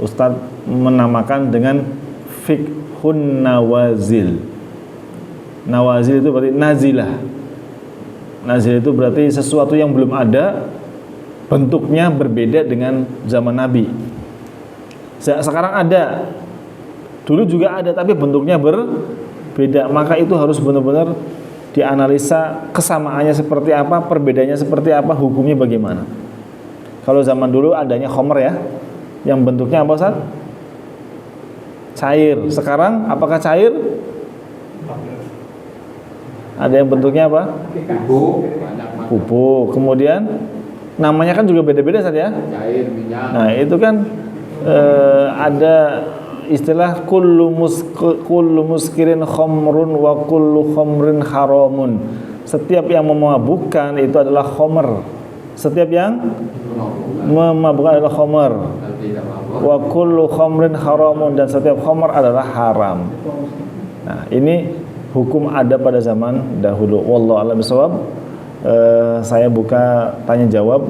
ustadz menamakan dengan fiqhun nawazil. Nawazil itu berarti nazilah. Nazil itu berarti sesuatu yang belum ada, bentuknya berbeda dengan zaman Nabi. Sekarang ada, dulu juga ada, tapi bentuknya berbeda. Maka itu harus benar-benar dianalisa kesamaannya seperti apa, perbedaannya seperti apa, hukumnya bagaimana. Kalau zaman dulu adanya khomer ya, yang bentuknya apa Ustaz? Cair. Sekarang apakah cair? Ada yang bentuknya apa? Bubuk, banyak macam. Pupuk. Kemudian namanya kan juga beda-beda Ustaz ya. Cair, minyak. Nah, itu kan ada istilah kullu muskirin khamrun wa kullu khamrin haramun. Setiap yang memabukkan itu adalah khamr. Setiap yang memabukkan adalah khamr. Dan tidak mabuk. Wa kullu khamrin haramun, dan setiap khamr adalah haram. Nah, ini hukum ada pada zaman dahulu. Wallahu a'lam bishawab. Saya buka tanya jawab.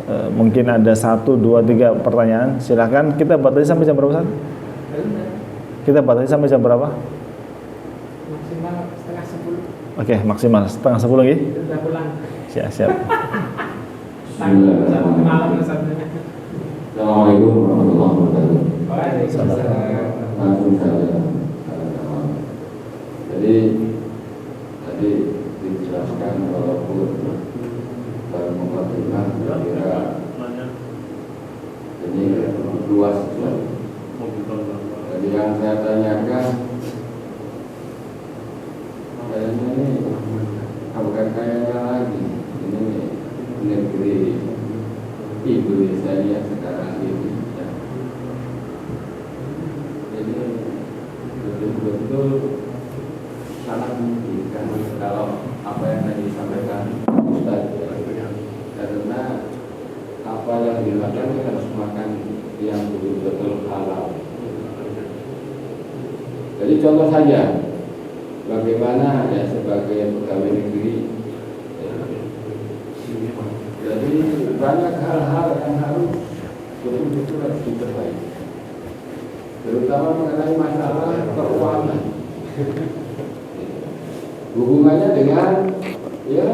Mungkin ada 1, 2, 3 pertanyaan. Silakan. Kita batasi sampai jam berapa, Ustaz? Kita batasi sampai jam berapa? Maksimal setengah 10. Oke, maksimal setengah 10 lagi. Sudah pulang. Siap. Sampai malam sampai. Assalamualaikum warahmatullahi wabarakatuh. Waalaikumsalam. Langsung saja. Jadi tadi dijelaskan walaupun dalam mukadimah kira ini luas sekali. Jadi yang saya tanyakan kayaknya ini bukan kayaknya lagi, ini negeri Indonesia yang sekarang ini ya. Jadi betul-betul sangat memungkinkan kalau apa yang tadi disampaikan Ustaz ya. Karena apa yang dilakukan kita harus makan yang betul-betul halal. Jadi contoh saja bagaimana ya sebagai pegawai negeri ya. Jadi banyak hal-hal yang harus betul-betul harus diperbaiki, terutama mengenai masalah keuangan. Hubungannya dengan ya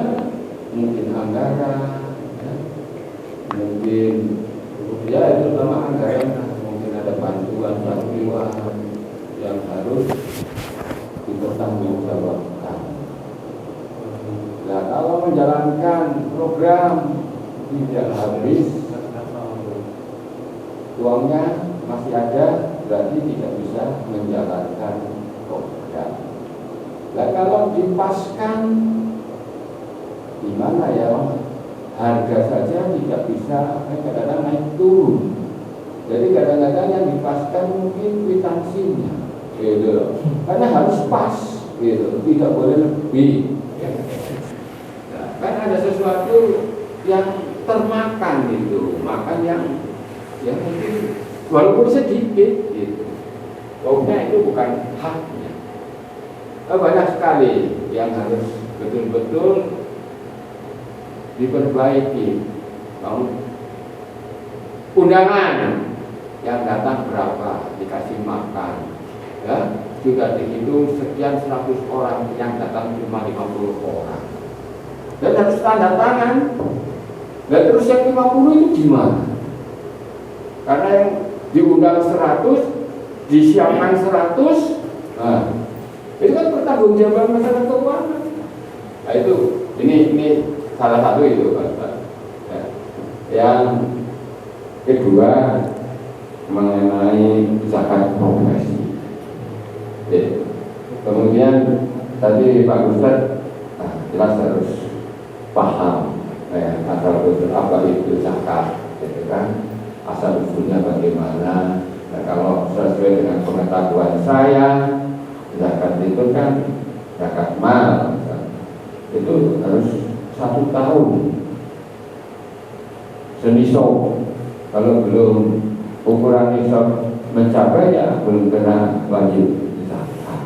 mungkin anggaran, ya, mungkin ya itu terutama anggaran, mungkin ada bantuan yang harus dipertanggungjawabkan. Nah, kalau menjalankan program tidak habis, uangnya masih ada, berarti tidak bisa menjalankan program. Nah, kalau dipaskan, gimana ya? Harga saja tidak bisa, kadang-kadang naik turun. Jadi kadang-kadang yang dipaskan mungkin kwitansinya, gitu. Karena harus pas, gitu. Tidak boleh lebih. Nah, kan ada sesuatu yang termakan gitu, makan yang mungkin walaupun sedikit, gitu. Pokoknya itu bukan haknya. Banyak sekali yang harus betul-betul diperbaiki. Undangan yang datang berapa dikasih makan, ya sudah dihitung sekian 100 orang, yang datang cuma 50 orang, dan harus tanda tangan. Dan terus yang 50 itu gimana? Karena yang diundang 100, disiapkan 100, nah, itu kan pertanggungjawaban masalah keuangan. Nah itu, ini salah satu itu Pak. Ya. Yang kedua mengenai zakat progresi. Ya. Kemudian tadi Pak Ustaz jelas harus paham asal usul apa itu zakat, gitu kan? Asal usulnya bagaimana? Nah, kalau sesuai dengan pengetahuan saya, zakat itu kan zakat mal, itu harus 1 tahun senisab. Kalau belum ukuran nisab mencapai, ya belum kena wajib zakat.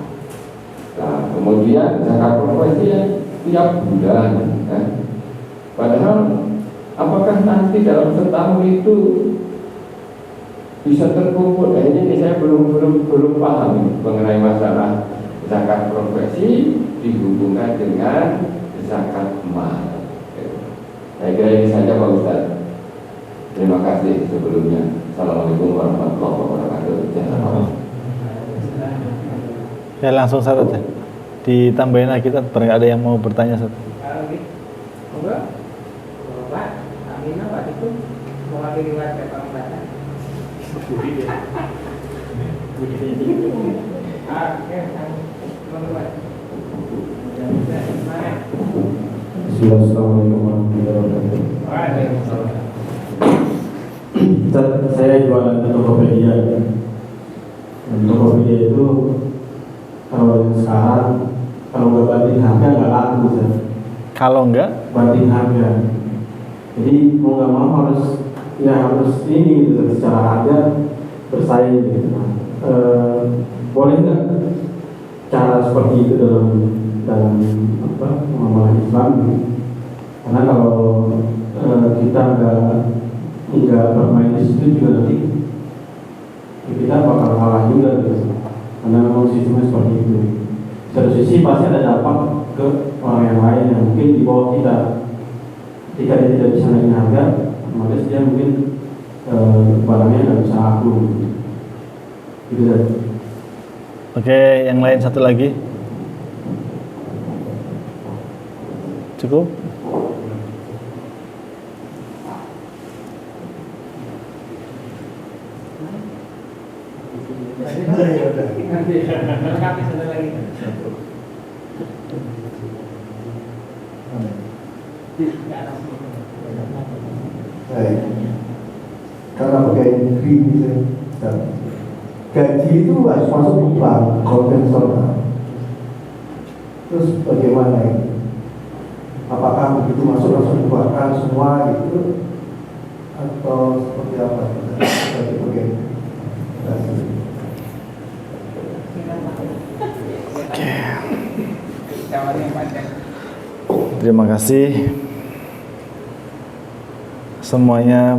Nah, kemudian zakat profesi tiap bulan, kan? Padahal apakah nanti dalam setahun itu bisa terkumpul? Ini saya belum paham mengenai masalah zakat profesi dihubungkan dengan zakat mal. Saya kira ini saja Pak Ustaz. Terima kasih sebelumnya. Assalamualaikum warahmatullahi wabarakatuh. Ya langsung saja. Ditambahin lagi kita, barangkali ada yang mau bertanya satu. Enggak. Pak, Amina waktu itu mewakili warga Pamekasan. Assalamualaikum warahmatullahi wabarakatuh. Saya jualan di Tokopedia. Dan Tokopedia itu kalau yang sekarang kalau nggak banding harga nggak laku, Ustaz. Kalau enggak, Banding harga. Jadi mau nggak mau harus ini gitu, secara harga bersaing gitu. Boleh nggak cara seperti itu dalam muamalah Islam? Karena kalau kita nggak bermain di situ juga nanti kita bakal kalah juga gitu. Karena memang sistemnya seperti itu. Satu sisi pasti ada dampak ke orang yang lain yang mungkin di bawah kita. Jika dia tidak bisa naikin harga, maka dia mungkin barangnya nggak bisa laku. Gitu kan. oke, yang lain satu lagi. Cukup? Lengkapi satu lagi. Baik. Karena pegawai negeri misalnya, gaji itu harus masuk ke bank konvensional. Terus bagaimana ini? Apakah begitu masuk langsung dikeluarkan semua gitu, atau seperti apa? Seperti bagaimana? Jawabannya panjang. Terima kasih. Semuanya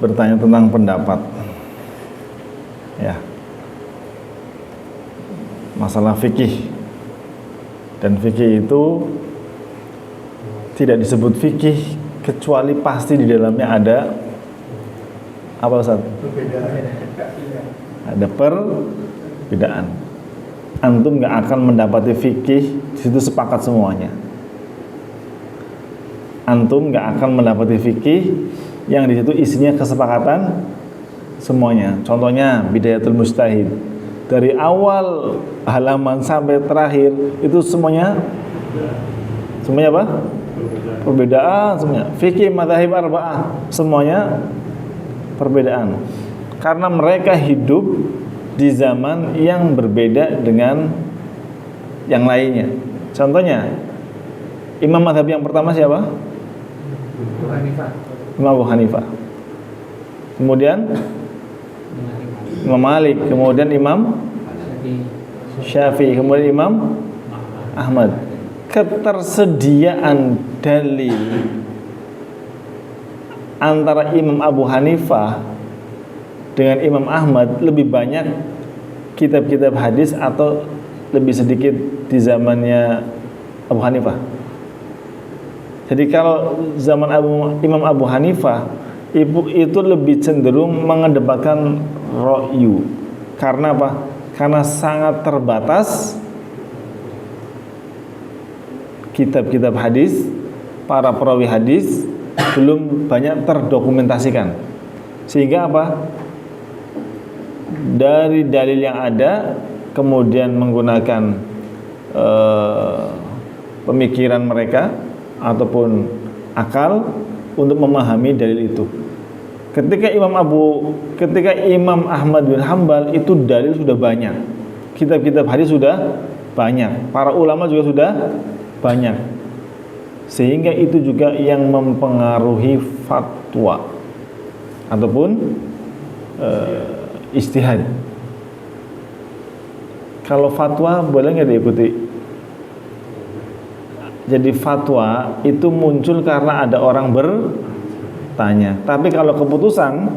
bertanya tentang pendapat. Ya. Masalah fikih. Dan fikih itu tidak disebut fikih kecuali pasti di dalamnya ada apa Ustaz? Ada perbedaan. Antum nggak akan mendapati fikih di situ sepakat semuanya. Antum nggak akan mendapati fikih yang di situ isinya kesepakatan semuanya. Contohnya Bidayatul Mujtahid, dari awal halaman sampai terakhir itu semuanya apa? Perbedaan semuanya. Fikih madzhab arba'ah semuanya perbedaan. Karena mereka hidup di zaman yang berbeda dengan yang lainnya. Contohnya, imam mazhab yang pertama siapa? Imam Abu Hanifah. Kemudian Imam Malik, kemudian Imam Syafi'i, kemudian Imam Ahmad. Ketersediaan dalil antara Imam Abu Hanifah dengan Imam Ahmad lebih banyak kitab-kitab hadis atau lebih sedikit di zamannya Abu Hanifah. Jadi kalau zaman Imam Abu Hanifah itu lebih cenderung mengedepankan ra'yu. Karena apa? Karena sangat terbatas kitab-kitab hadis, para perawi hadis belum banyak terdokumentasikan. Sehingga apa? Dari dalil yang ada kemudian menggunakan pemikiran mereka ataupun akal untuk memahami dalil itu. Ketika Imam Ahmad bin Hanbal itu dalil sudah banyak, kitab-kitab hadis sudah banyak, para ulama juga sudah banyak, sehingga itu juga yang mempengaruhi fatwa ataupun ijtihad. Kalau fatwa boleh nggak diikuti? Jadi fatwa itu muncul karena ada orang bertanya. Tapi kalau keputusan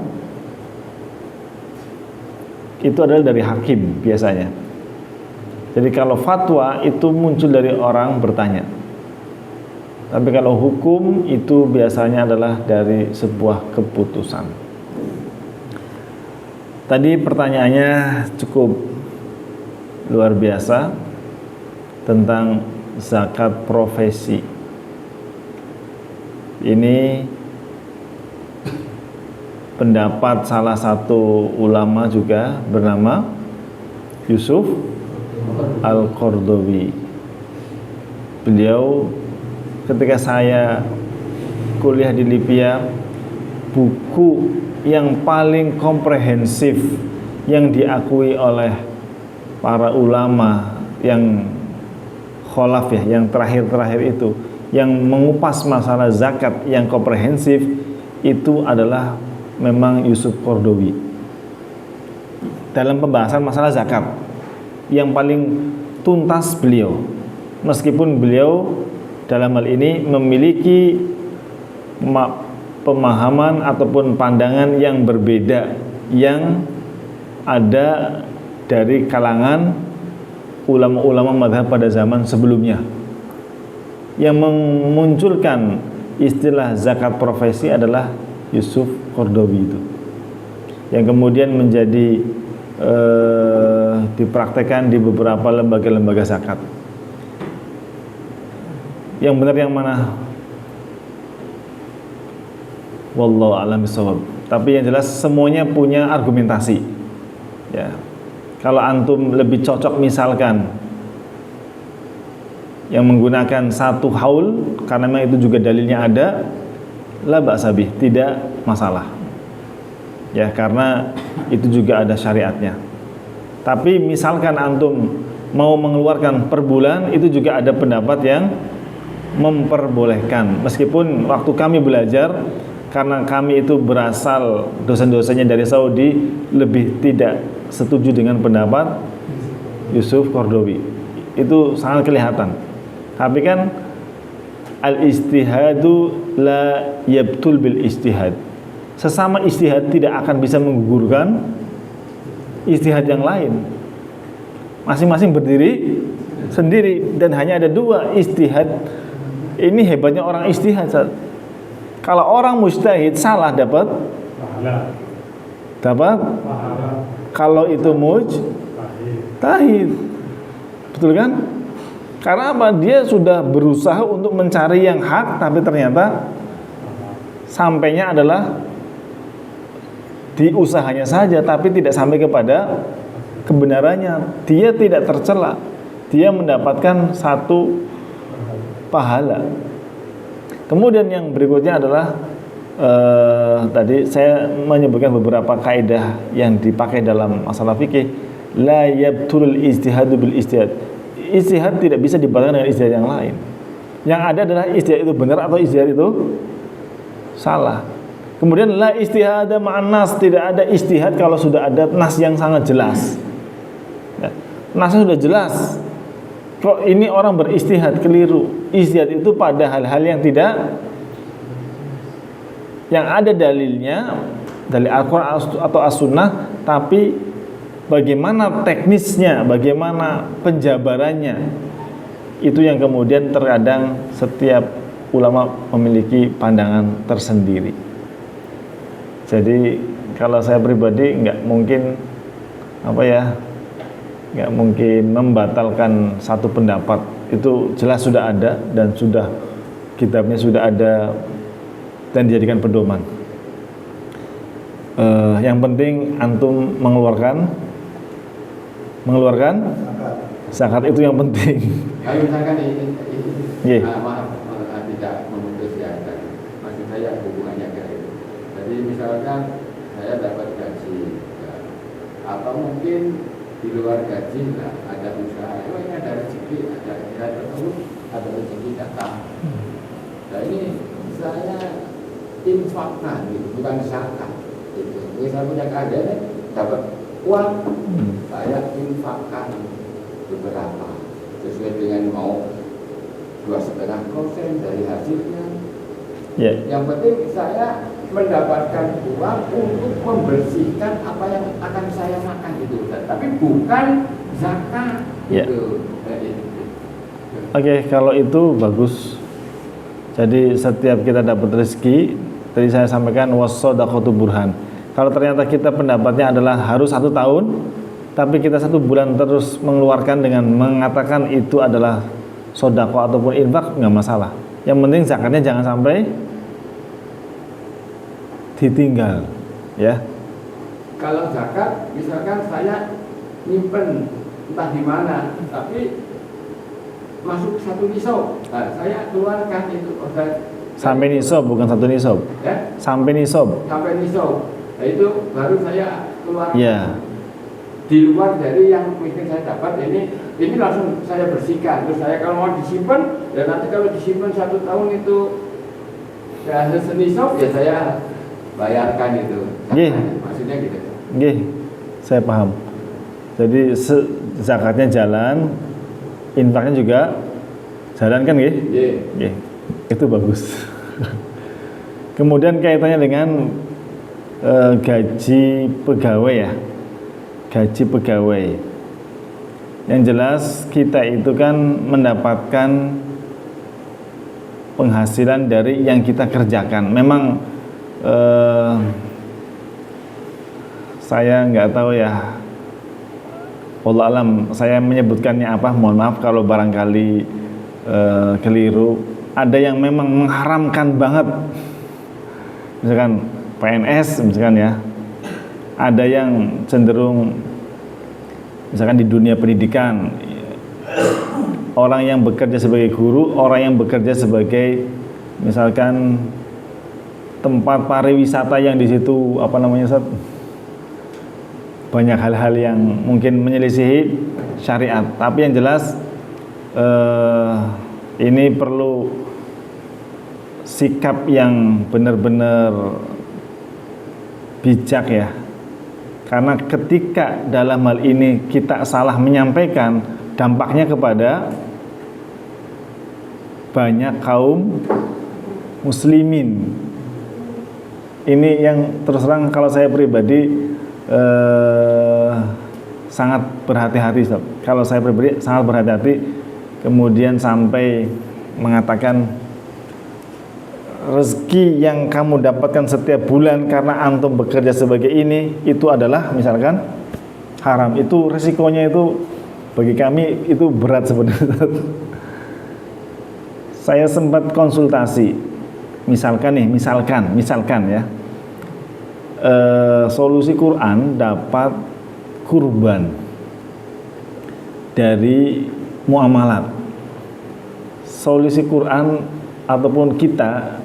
itu adalah dari hakim biasanya. Jadi kalau fatwa itu muncul dari orang bertanya. Tapi kalau hukum itu biasanya adalah dari sebuah keputusan. Tadi pertanyaannya cukup luar biasa tentang zakat profesi. Ini pendapat salah satu ulama juga bernama Yusuf Al-Qardawi. beliau ketika saya kuliah di Libya, buku yang paling komprehensif yang diakui oleh para ulama yang kholaf ya, yang terakhir-terakhir itu, yang mengupas masalah zakat yang komprehensif itu adalah memang Yusuf Qaradawi. Dalam pembahasan masalah zakat yang paling tuntas beliau, meskipun beliau dalam hal ini memiliki pemahaman ataupun pandangan yang berbeda yang ada dari kalangan ulama-ulama mazhab pada zaman sebelumnya. Yang memunculkan istilah zakat profesi adalah Yusuf Qaradawi itu, yang kemudian menjadi dipraktekkan di beberapa lembaga-lembaga zakat. Yang benar yang mana? Wallahu a'lam bishawab. Tapi yang jelas semuanya punya argumentasi. Ya. Kalau antum lebih cocok misalkan yang menggunakan satu haul karena memang itu juga dalilnya ada, la ba'sa bih, tidak masalah. Ya, karena itu juga ada syariatnya. Tapi misalkan antum mau mengeluarkan per bulan, itu juga ada pendapat yang memperbolehkan. Meskipun waktu kami belajar, karena kami itu berasal dosen-dosennya dari Saudi, lebih tidak setuju dengan pendapat Yusuf Qaradawi. Itu sangat kelihatan. Tapi kan al-ijtihadu la yabtul bil ijtihad. Sesama ijtihad tidak akan bisa menggugurkan ijtihad yang lain. Masing-masing berdiri sendiri dan hanya ada dua ijtihad. Ini hebatnya orang ijtihad. Kalau orang mujtahid salah dapat pahala. Dapat pahala. Kalau itu mujtahid. Betul kan? Karena apa? Dia sudah berusaha untuk mencari yang hak, tapi ternyata sampainya adalah di usahanya saja, tapi tidak sampai kepada kebenarannya. Dia tidak tercela, dia mendapatkan satu pahala. Kemudian yang berikutnya adalah tadi saya menyebutkan beberapa kaidah yang dipakai dalam masalah fikih. La yabtulul ijtihadu bil ijtihad. Ijtihad tidak bisa dibatalkan dengan ijtihad yang lain. Yang ada adalah ijtihad itu benar atau ijtihad itu salah. Kemudian la ijtihada ma'an nas, tidak ada ijtihad kalau sudah ada nas yang sangat jelas. Ya, nasnya sudah jelas. Kok ini orang berijtihad keliru. Ijtihad itu pada hal-hal yang tidak, yang ada dalilnya dari Al-Quran atau As-Sunnah, tapi bagaimana teknisnya, bagaimana penjabarannya, itu yang kemudian terkadang setiap ulama memiliki pandangan tersendiri. Jadi kalau saya pribadi nggak mungkin nggak mungkin membatalkan satu pendapat. Itu jelas sudah ada dan sudah kitabnya sudah ada dan dijadikan pedoman. Yang penting antum mengeluarkan zakat itu yang penting. Kalau misalkan Yeah. Maaf tidak memutus ya, maksud saya hubungannya ke itu. Jadi misalkan saya dapat gaji, ya, atau mungkin di luar gaji lah ada usaha, ini ada rezeki, ada nilai tertentu, ada rezeki datang. Nah ini saya infakkan, gitu, bukan zakat. Gitu. Saya punya keadaan dapat uang, saya infakkan beberapa sesuai dengan mau 2,5% dari hasilnya. Yeah. Yang penting saya mendapatkan uang untuk membersihkan apa yang akan saya makan itu, tapi bukan zakat. Yeah. Gitu. Oke, kalau itu bagus. Jadi setiap kita dapat rezeki, tadi saya sampaikan was-shadaqatu burhan. Kalau ternyata kita pendapatnya adalah harus 1 tahun, tapi kita 1 bulan terus mengeluarkan dengan mengatakan itu adalah sedekah ataupun infak, nggak masalah. Yang penting zakatnya jangan sampai ditinggal, ya. Kalau zakat, misalkan saya nyimpen entah di mana, tapi masuk 1 nisab. Nah, saya keluarkan itu organ Sampai nisab, bukan 1 nisab. ya, Sampai nisab. sampai nisab. Nah, itu baru saya keluarkan. Ya. Di luar dari yang mungkin saya dapat ini langsung saya bersihkan. Terus saya kalau mau disimpan, dan nanti kalau disimpan 1 tahun itu ya senisab, ya saya bayarkan itu. Nggih. Maksudnya gitu. Nggih, saya paham. Jadi zakatnya jalan, infaknya juga jalan kan nggih? Nggih. Nggih. Itu bagus. Kemudian kaitannya dengan gaji pegawai ya. Gaji pegawai. Yang jelas kita itu kan mendapatkan penghasilan dari yang kita kerjakan. Memang saya nggak tahu ya, wallahu alam, saya menyebutkannya apa, mohon maaf kalau barangkali keliru. Ada yang memang mengharamkan banget, misalkan PNS misalkan ya. Ada yang cenderung misalkan di dunia pendidikan, orang yang bekerja sebagai guru, orang yang bekerja sebagai misalkan tempat pariwisata yang di situ apa namanya Ustaz? Banyak hal-hal yang mungkin menyelisihi syariat. Tapi yang jelas ini perlu sikap yang benar-benar bijak ya. Karena ketika dalam hal ini kita salah menyampaikan, dampaknya kepada banyak kaum muslimin. Ini yang terus terang kalau saya pribadi sangat berhati-hati. Kalau saya pribadi sangat berhati-hati, kemudian sampai mengatakan rezeki yang kamu dapatkan setiap bulan karena antum bekerja sebagai ini, itu adalah misalkan haram. Itu resikonya itu bagi kami itu berat sebenarnya. Saya sempat konsultasi, misalkan ya, solusi Quran dapat kurban dari muamalat. Solusi Quran ataupun kita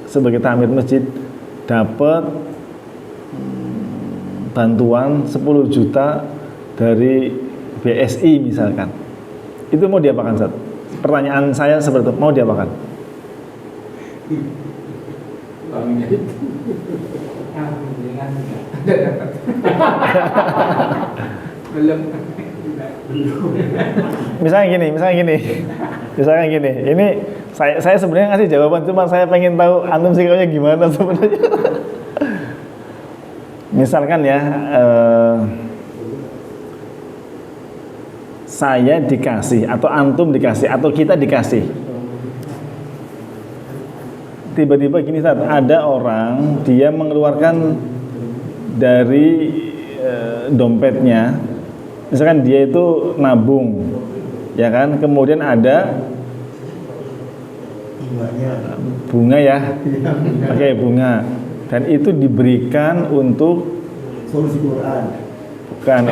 sebagai tamir masjid dapat bantuan 10 juta dari BSI misalkan. Itu mau diapakan, Ustaz? Pertanyaan saya seperti itu, mau diapakan? Belum. Misalnya gini. Ini saya sebenarnya ngasih jawaban, cuma saya pengen tahu antum sikapnya gimana sebenarnya. Misalkan ya, saya dikasih atau antum dikasih atau kita dikasih. Tiba-tiba gini, Ustaz, ada orang dia mengeluarkan dari dompetnya, misalkan dia itu nabung, ya kan, kemudian ada bunga ya, oke, bunga, dan itu diberikan untuk solusi Quran, bukan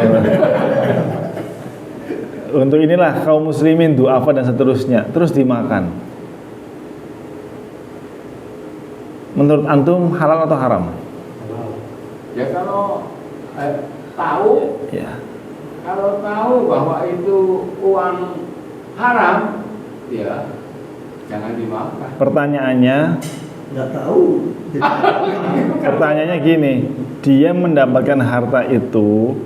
untuk inilah kaum muslimin, du'afa dan seterusnya, terus dimakan. Menurut antum halal atau haram? Ya kalau tahu, Ya. kalau tahu bahwa itu uang haram, ya jangan dimakan. Pertanyaannya, nggak tahu. pertanyaannya gini, dia mendapatkan harta itu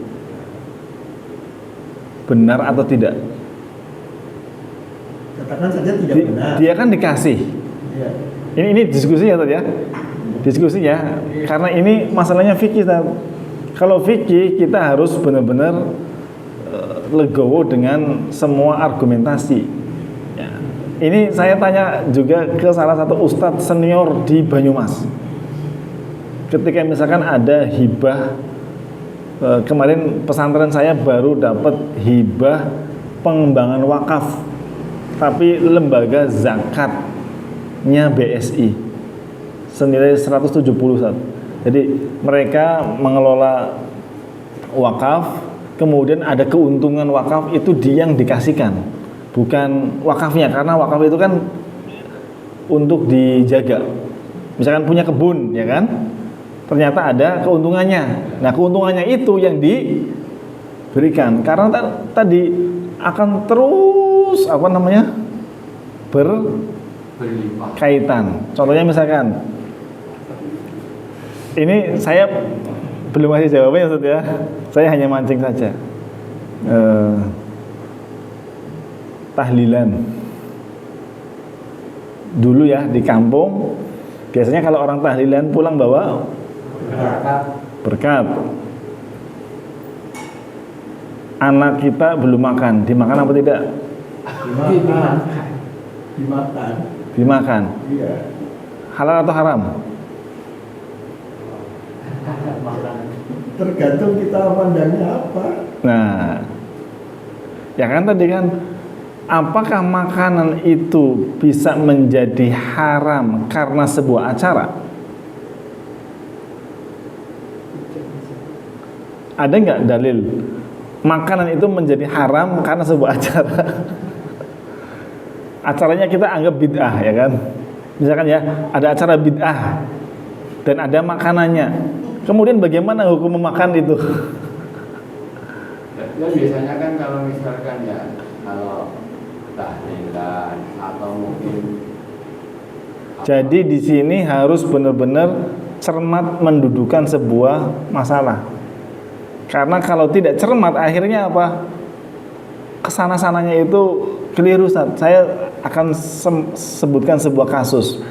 benar atau tidak? Katakan saja tidak benar. Dia kan dikasih. Ya. Ini diskusi ya, Tad, ya. Diskusi ya, karena ini masalahnya fikih, Tad. Kalau fikih kita harus benar-benar legowo dengan semua argumentasi. Ya. Ini saya tanya juga ke salah satu ustadz senior di Banyumas. Ketika misalkan ada hibah, kemarin pesantren saya baru dapat hibah pengembangan wakaf, tapi lembaga zakatnya BSI senilai 170 Ustaz. Jadi mereka mengelola wakaf, kemudian ada keuntungan wakaf itu dia yang dikasihkan, bukan wakafnya, karena wakaf itu kan untuk dijaga. Misalkan punya kebun, ya kan? Ternyata ada keuntungannya. Nah, keuntungannya itu yang diberikan, karena tadi akan terus berlimpah. berkaitan. Contohnya misalkan, ini saya belum kasih jawabannya Ustaz ya. Saya hanya mancing saja. Tahlilan. Dulu ya di kampung, biasanya kalau orang tahlilan pulang bawa berkat. Anak kita belum makan, dimakan apa tidak? Dimakan. Dimakan. Iya. Halal atau haram? Tergantung kita pandangnya apa. Nah, ya kan tadi kan, apakah makanan itu bisa menjadi haram karena sebuah acara? Ada nggak dalil makanan itu menjadi haram karena sebuah acara? Acaranya kita anggap bid'ah, ya kan? Misalkan ya, ada acara bid'ah dan ada makanannya. Kemudian bagaimana hukum memakan itu? Ya biasanya kan kalau misalkan ya, kalau tahlilan atau mungkin Jadi di sini harus benar-benar cermat mendudukan sebuah masalah. Karena kalau tidak cermat, akhirnya apa? Kesana-sananya itu keliru, Ustaz. Saya akan sebutkan sebuah kasus.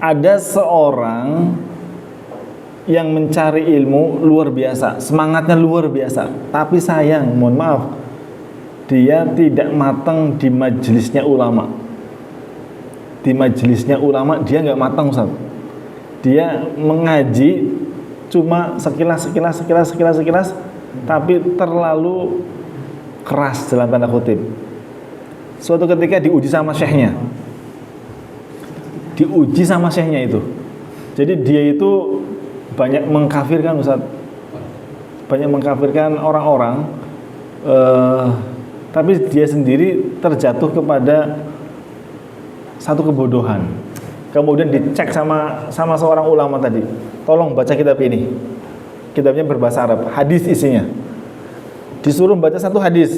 Ada seorang yang mencari ilmu luar biasa, semangatnya luar biasa, tapi sayang, mohon maaf, dia tidak matang di majelisnya ulama. Di majelisnya ulama dia nggak matang, Ustaz. Dia mengaji cuma sekilas, tapi terlalu keras dalam tanda kutip. Suatu ketika diuji sama syekhnya. Diuji sama syekhnya itu. Jadi dia itu banyak mengkafirkan, Ustaz. Banyak mengkafirkan orang-orang, tapi dia sendiri terjatuh kepada satu kebodohan. Kemudian dicek sama seorang ulama tadi. Tolong baca kitab ini. Kitabnya berbahasa Arab, hadis isinya. Disuruh baca satu hadis.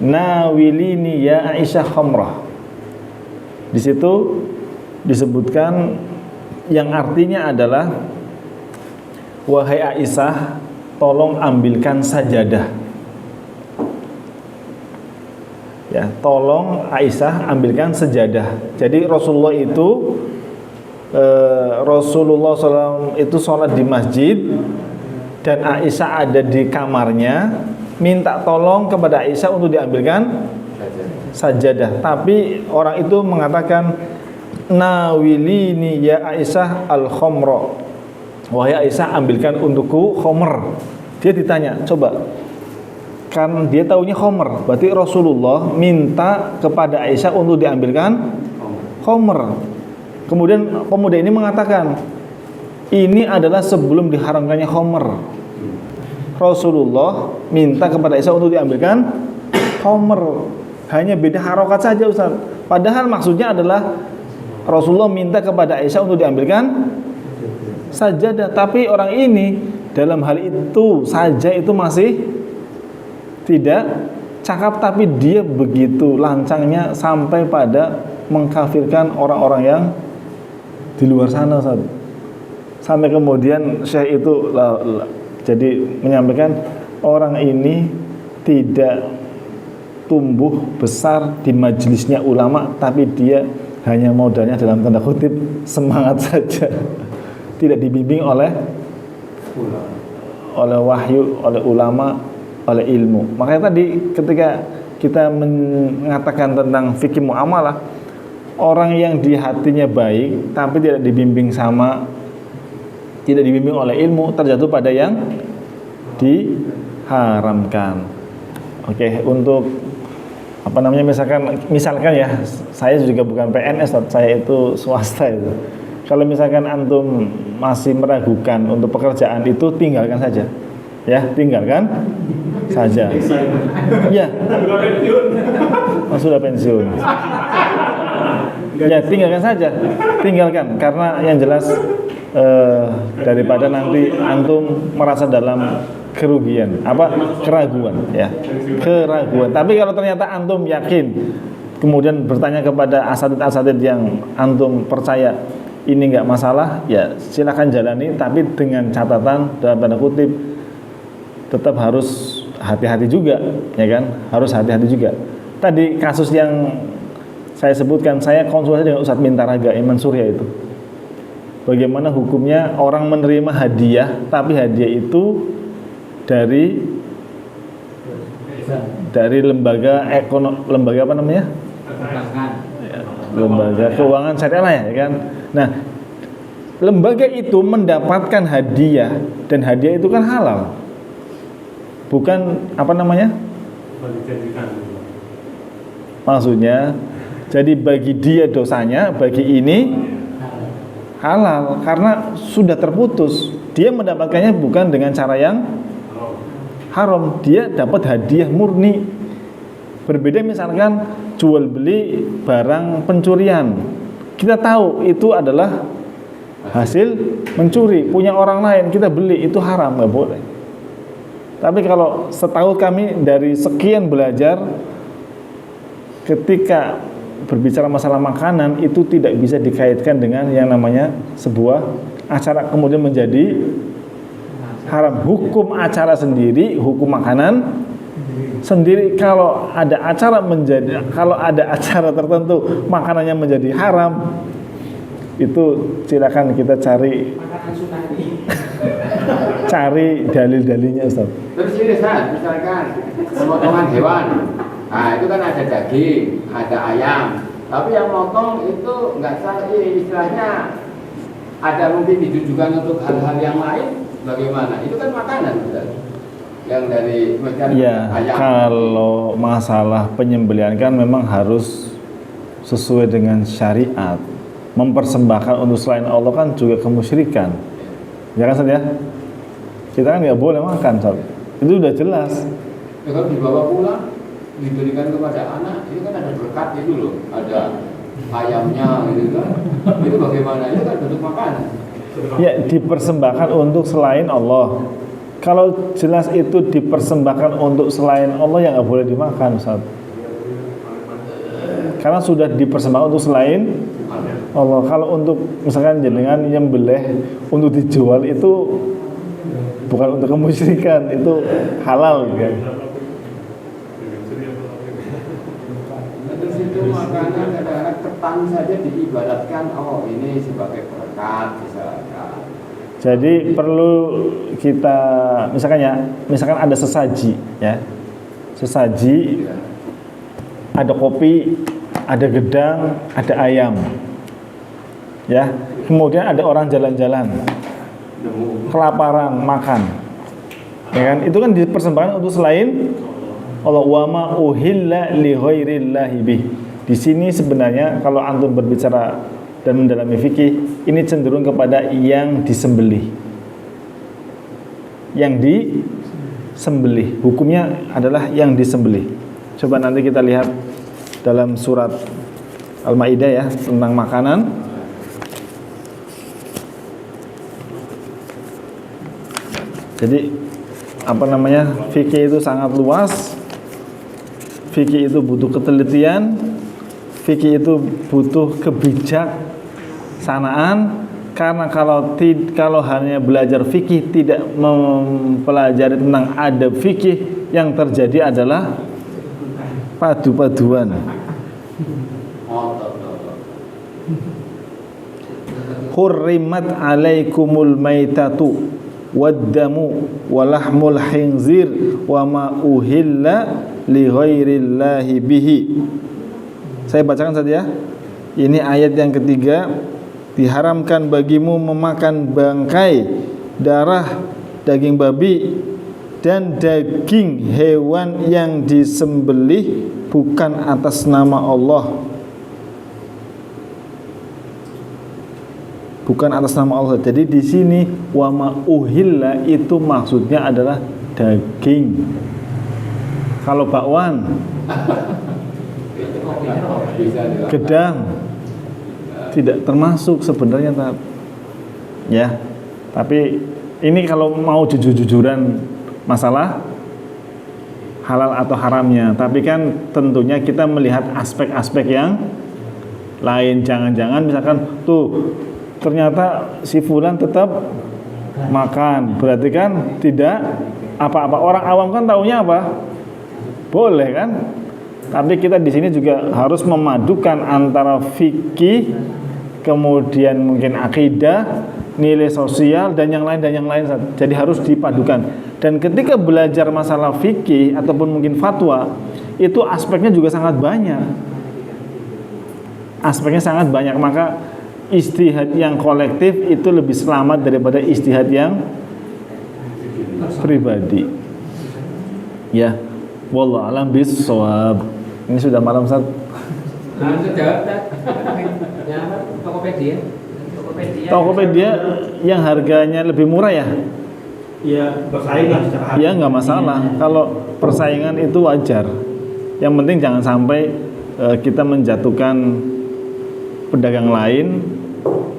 Nawilini ya Aisyah khamrah. Di situ disebutkan yang artinya adalah, wahai Aisyah, tolong ambilkan sajadah. Ya, tolong Aisyah ambilkan sajadah. Jadi Rasulullah itu Rasulullah SAW itu sholat di masjid dan Aisyah ada di kamarnya, minta tolong kepada Aisyah untuk diambilkan sajadah. Tapi orang itu mengatakan, nawilini ya Aisyah al-khamra, wahai Aisyah ambilkan untukku khamr. Dia ditanya, coba, kan dia taunya khamr, berarti Rasulullah minta kepada Aisyah untuk diambilkan khamr. Kemudian pemuda ini mengatakan, ini adalah sebelum diharamkannya khamr. Rasulullah minta kepada Aisyah untuk diambilkan khamr. Hanya beda harokat saja, Ustaz. Padahal maksudnya adalah Rasulullah minta kepada Aisyah untuk diambilkan sajadah. Tapi orang ini dalam hal itu saja itu masih tidak cakap, tapi dia begitu lancangnya sampai pada mengkafirkan orang-orang yang di luar sana, Ustaz. Sampai kemudian Syekh itu jadi menyampaikan, orang ini tidak tumbuh besar di majelisnya ulama, tapi dia hanya modalnya dalam tanda kutip semangat saja. Tidak dibimbing oleh wahyu, oleh ulama, oleh ilmu. Makanya tadi ketika kita mengatakan tentang fikih muamalah, orang yang di hatinya baik tapi tidak dibimbing oleh ilmu, terjatuh pada yang diharamkan. Oke, untuk misalkan ya, saya juga bukan PNS, saya itu swasta itu. Kalau misalkan antum masih meragukan untuk pekerjaan itu, tinggalkan saja. Ya, tinggalkan saja. Ya, sudah pensiun. Ya, tinggalkan saja, tinggalkan. Karena yang jelas daripada nanti antum merasa dalam kerugian, keraguan, ya, keraguan. Tapi kalau ternyata antum yakin, kemudian bertanya kepada asatid yang antum percaya ini nggak masalah, ya silakan jalani. Tapi dengan catatan dalam tanda kutip, tetap harus hati-hati juga, ya kan? Harus hati-hati juga. Tadi kasus yang saya sebutkan, saya konsultasi dengan Ustadz Mintaraga Iman Surya itu. Bagaimana hukumnya orang menerima hadiah, tapi hadiah itu dari lembaga apa namanya? Lembaga keuangan syariah lah, ya kan? Nah, lembaga itu mendapatkan hadiah, dan hadiah itu kan halal. Bukan apa namanya? Maksudnya, jadi bagi dia dosanya, bagi ini halal karena sudah terputus. Dia mendapatkannya bukan dengan cara yang haram, dia dapat hadiah murni. Berbeda misalkan jual beli barang pencurian, kita tahu itu adalah hasil mencuri punya orang lain, kita beli, itu haram, nggak boleh. Tapi kalau setahu kami dari sekian belajar, ketika berbicara masalah makanan itu tidak bisa dikaitkan dengan yang namanya sebuah acara kemudian menjadi haram. Hukum acara sendiri, hukum makanan sendiri. Kalau ada acara tertentu makanannya menjadi haram, itu silakan kita cari dalil-dalilnya, Ustaz. Terus ini Ustaz, misalkan pemotongan hewan, nah itu kan ada daging, ada ayam, tapi yang motong itu nggak syar'i, istilahnya ada mungkin ditujukan untuk hal-hal yang lain, bagaimana? Itu kan makanan, Ustaz. Yang dari macam ya, ayam. Kalau masalah penyembelihan kan memang harus sesuai dengan syariat. Mempersembahkan untuk selain Allah kan juga kemusyrikan. Ya kan, Ustaz ya? Kita kan nggak boleh makan, Ustaz. Itu udah jelas. Ya, kalau dibawa pulang diberikan kepada anak, itu kan ada berkat itu loh, ada ayamnya gitu kan. Itu bagaimana? Itu kan bentuk makanan. Ya, dipersembahkan untuk selain Allah. Kalau jelas itu dipersembahkan untuk selain Allah, yang nggak boleh dimakan, Ustaz. Karena sudah dipersembahkan untuk selain Allah. Kalau untuk misalkan jenengan nyembelih untuk dijual, itu bukan untuk kemusyrikan, itu halal kan. Terus itu makanan kadang-kadang ketan saja diibaratkan, oh ini sebagai berkat misalkan. Jadi perlu kita misalkan ada sesaji, ya. Sesaji, ada kopi, ada gedang, ada ayam. Ya. Kemudian ada orang jalan-jalan, kelaparan, makan. Ya kan? Itu kan dipersembahkan untuk selain Allah. Wa ma uhilla li ghairillahi bih. Di sini sebenarnya kalau antum berbicara dan mendalami fikih, ini cenderung kepada yang disembelih. Yang disembelih, hukumnya adalah yang disembelih. Coba nanti kita lihat dalam surat Al-Maidah ya, tentang makanan. Jadi fikih itu sangat luas. Fikih itu butuh ketelitian. Fikih itu butuh kebijaksanaan, karena kalau hanya belajar fikih tidak mempelajari tentang adab fikih, yang terjadi adalah padu-paduan. Hurrimat alaikumul maitatu waddamu walahmul khinzir wa ma uhilla li ghairillahi bihi. Saya bacakan saja ya. Ini ayat yang ketiga. Diharamkan bagimu memakan bangkai, darah, daging babi, dan daging hewan yang disembelih bukan atas nama Allah. Bukan atas nama Allah. Jadi di sini wa ma uhilla itu maksudnya adalah daging. Kalau bakwan, bisa dilakukan. gedang tidak termasuk sebenarnya, Tat. Ya. Tapi ini kalau mau jujur-jujuran masalah halal atau haramnya, tapi kan tentunya kita melihat aspek-aspek yang lain. Jangan-jangan misalkan tuh ternyata si fulan tetap makan, berarti kan tidak apa-apa. Orang awam kan taunya apa? Boleh kan? Tapi kita di sini juga harus memadukan antara fikih, kemudian mungkin akidah, nilai sosial dan yang lain. Jadi harus dipadukan. Dan ketika belajar masalah fikih ataupun mungkin fatwa, itu aspeknya juga sangat banyak. Aspeknya sangat banyak, maka ijtihad yang kolektif itu lebih selamat daripada ijtihad yang pribadi. Ya, wallahu a'lam bishawab. Ini sudah malam, Ustaz. Langsung jawab, Tat. Ya, apa? Tokopedia. Tokopedia yang harganya lebih murah ya? Ya bersaing lah secara harga. Ya nggak masalah. Kalau persaingan itu wajar. Yang penting jangan sampai kita menjatuhkan pedagang lain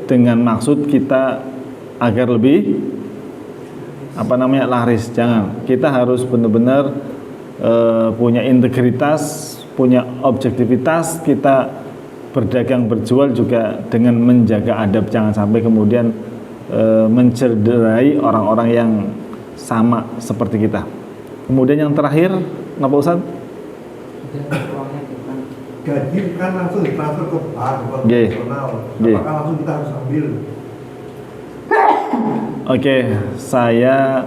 dengan maksud kita agar lebih laris. Jangan. Kita harus benar-benar punya integritas, punya objektivitas. Kita berdagang berjual juga dengan menjaga adab, jangan sampai kemudian mencederai orang-orang yang sama seperti kita. Kemudian yang terakhir, ngapa Ustaz? Gaji kan langsung ditransfer ke bank Nggih. konvensional. Nggih. Apakah langsung kita harus ambil? Oke, saya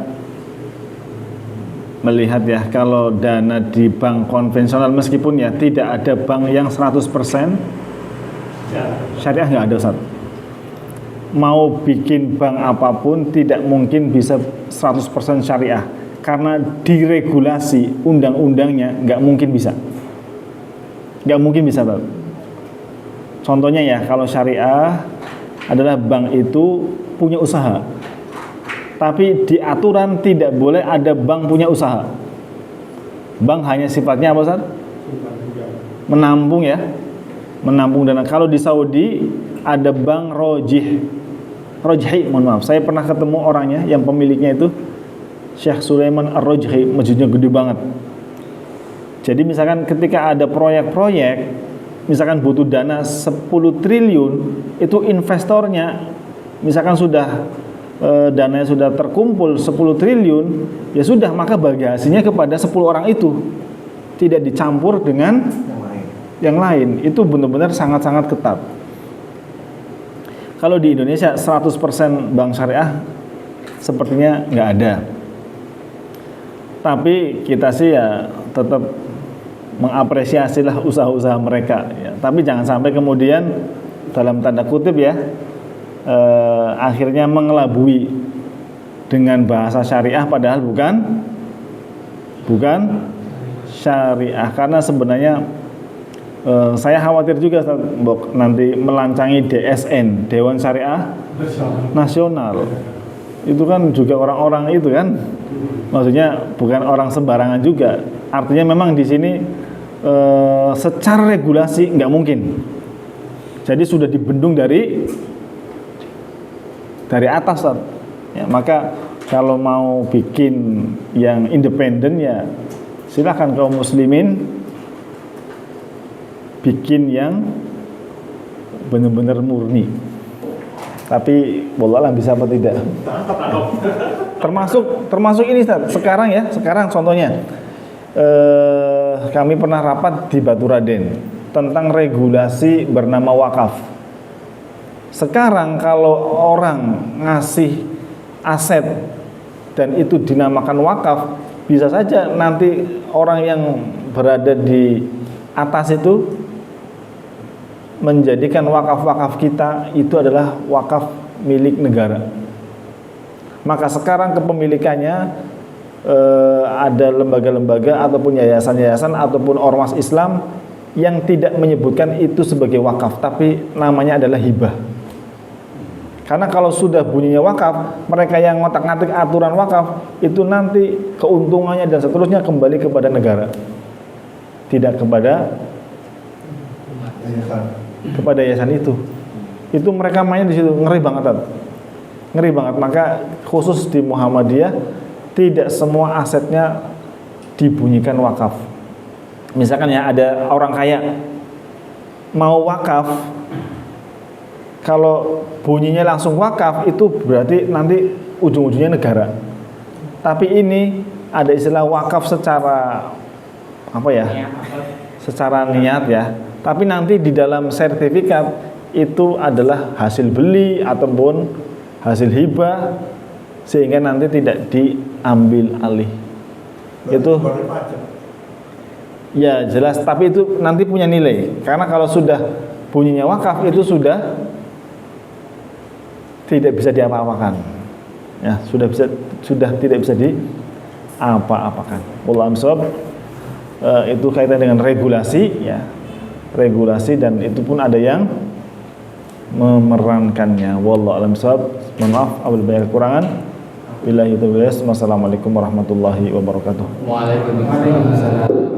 melihat ya, kalau dana di bank konvensional, meskipun ya tidak ada bank yang 100% syariah, nggak ada, Ustaz. Mau bikin bank apapun tidak mungkin bisa 100% syariah, karena diregulasi undang-undangnya nggak mungkin bisa, Pak. Contohnya ya, kalau syariah adalah bank itu punya usaha, tapi di aturan tidak boleh ada bank punya usaha. Bank hanya sifatnya apa, Ustaz? Menampung ya, menampung dana. Kalau di Saudi ada bank Rojhi, mohon maaf, saya pernah ketemu orangnya yang pemiliknya itu Syekh Sulaiman Ar-Rojhi, masjidnya gede banget. Jadi misalkan ketika ada proyek-proyek, misalkan butuh dana 10 triliun, itu investornya misalkan sudah dananya sudah terkumpul 10 triliun, ya sudah, maka bagi hasilnya kepada 10 orang itu, tidak dicampur dengan yang lain. Itu benar-benar sangat-sangat ketat. Kalau di Indonesia 100% bank syariah sepertinya nggak ada. Tapi kita sih ya tetap mengapresiasilah usaha-usaha mereka ya. Tapi jangan sampai kemudian dalam tanda kutip ya, akhirnya mengelabui dengan bahasa syariah padahal bukan syariah. Karena sebenarnya saya khawatir juga nanti melancangi DSN, Dewan Syariah Nasional. Itu kan juga orang-orang itu kan, maksudnya bukan orang sembarangan juga. Artinya memang di sini secara regulasi nggak mungkin. Jadi sudah dibendung dari atas, ya. Maka kalau mau bikin yang independen ya silakan kaum muslimin bikin yang benar-benar murni. Tapi wallahualam bisa apa tidak. Termasuk ini, Ustaz. Sekarang contohnya kami pernah rapat di Baturaden tentang regulasi bernama wakaf. Sekarang kalau orang ngasih aset dan itu dinamakan wakaf, bisa saja nanti orang yang berada di atas itu menjadikan wakaf-wakaf kita itu adalah wakaf milik negara. Maka sekarang kepemilikannya ada lembaga-lembaga ataupun yayasan-yayasan ataupun ormas Islam yang tidak menyebutkan itu sebagai wakaf, tapi namanya adalah hibah. Karena kalau sudah bunyinya wakaf, mereka yang ngotak-ngatik aturan wakaf itu nanti keuntungannya dan seterusnya kembali kepada negara, tidak kepada yayasan itu. Itu mereka mainnya di situ, ngeri banget, ngeri banget. Maka khusus di Muhammadiyah tidak semua asetnya dibunyikan wakaf. Misalkan ya ada orang kaya mau wakaf, kalau bunyinya langsung wakaf itu berarti nanti ujung-ujungnya negara. Tapi ini ada istilah wakaf secara apa ya? Secara niat ya. Tapi nanti di dalam sertifikat itu adalah hasil beli ataupun hasil hibah, sehingga nanti tidak diambil alih. Itu ya jelas, tapi itu nanti punya nilai. Karena kalau sudah bunyinya wakaf itu sudah tidak bisa diapa-apakan. Ya, sudah tidak bisa diapa-apakan. Wallahu a'lam. Itu kaitan dengan regulasi ya. Regulasi, dan itu pun ada yang memerankannya. Wallahu a'lam bishawab. Mohon maaf apabila banyak kekurangan. Billahi taufiq. Wassalamualaikum warahmatullahi wabarakatuh. Waalaikumsalam.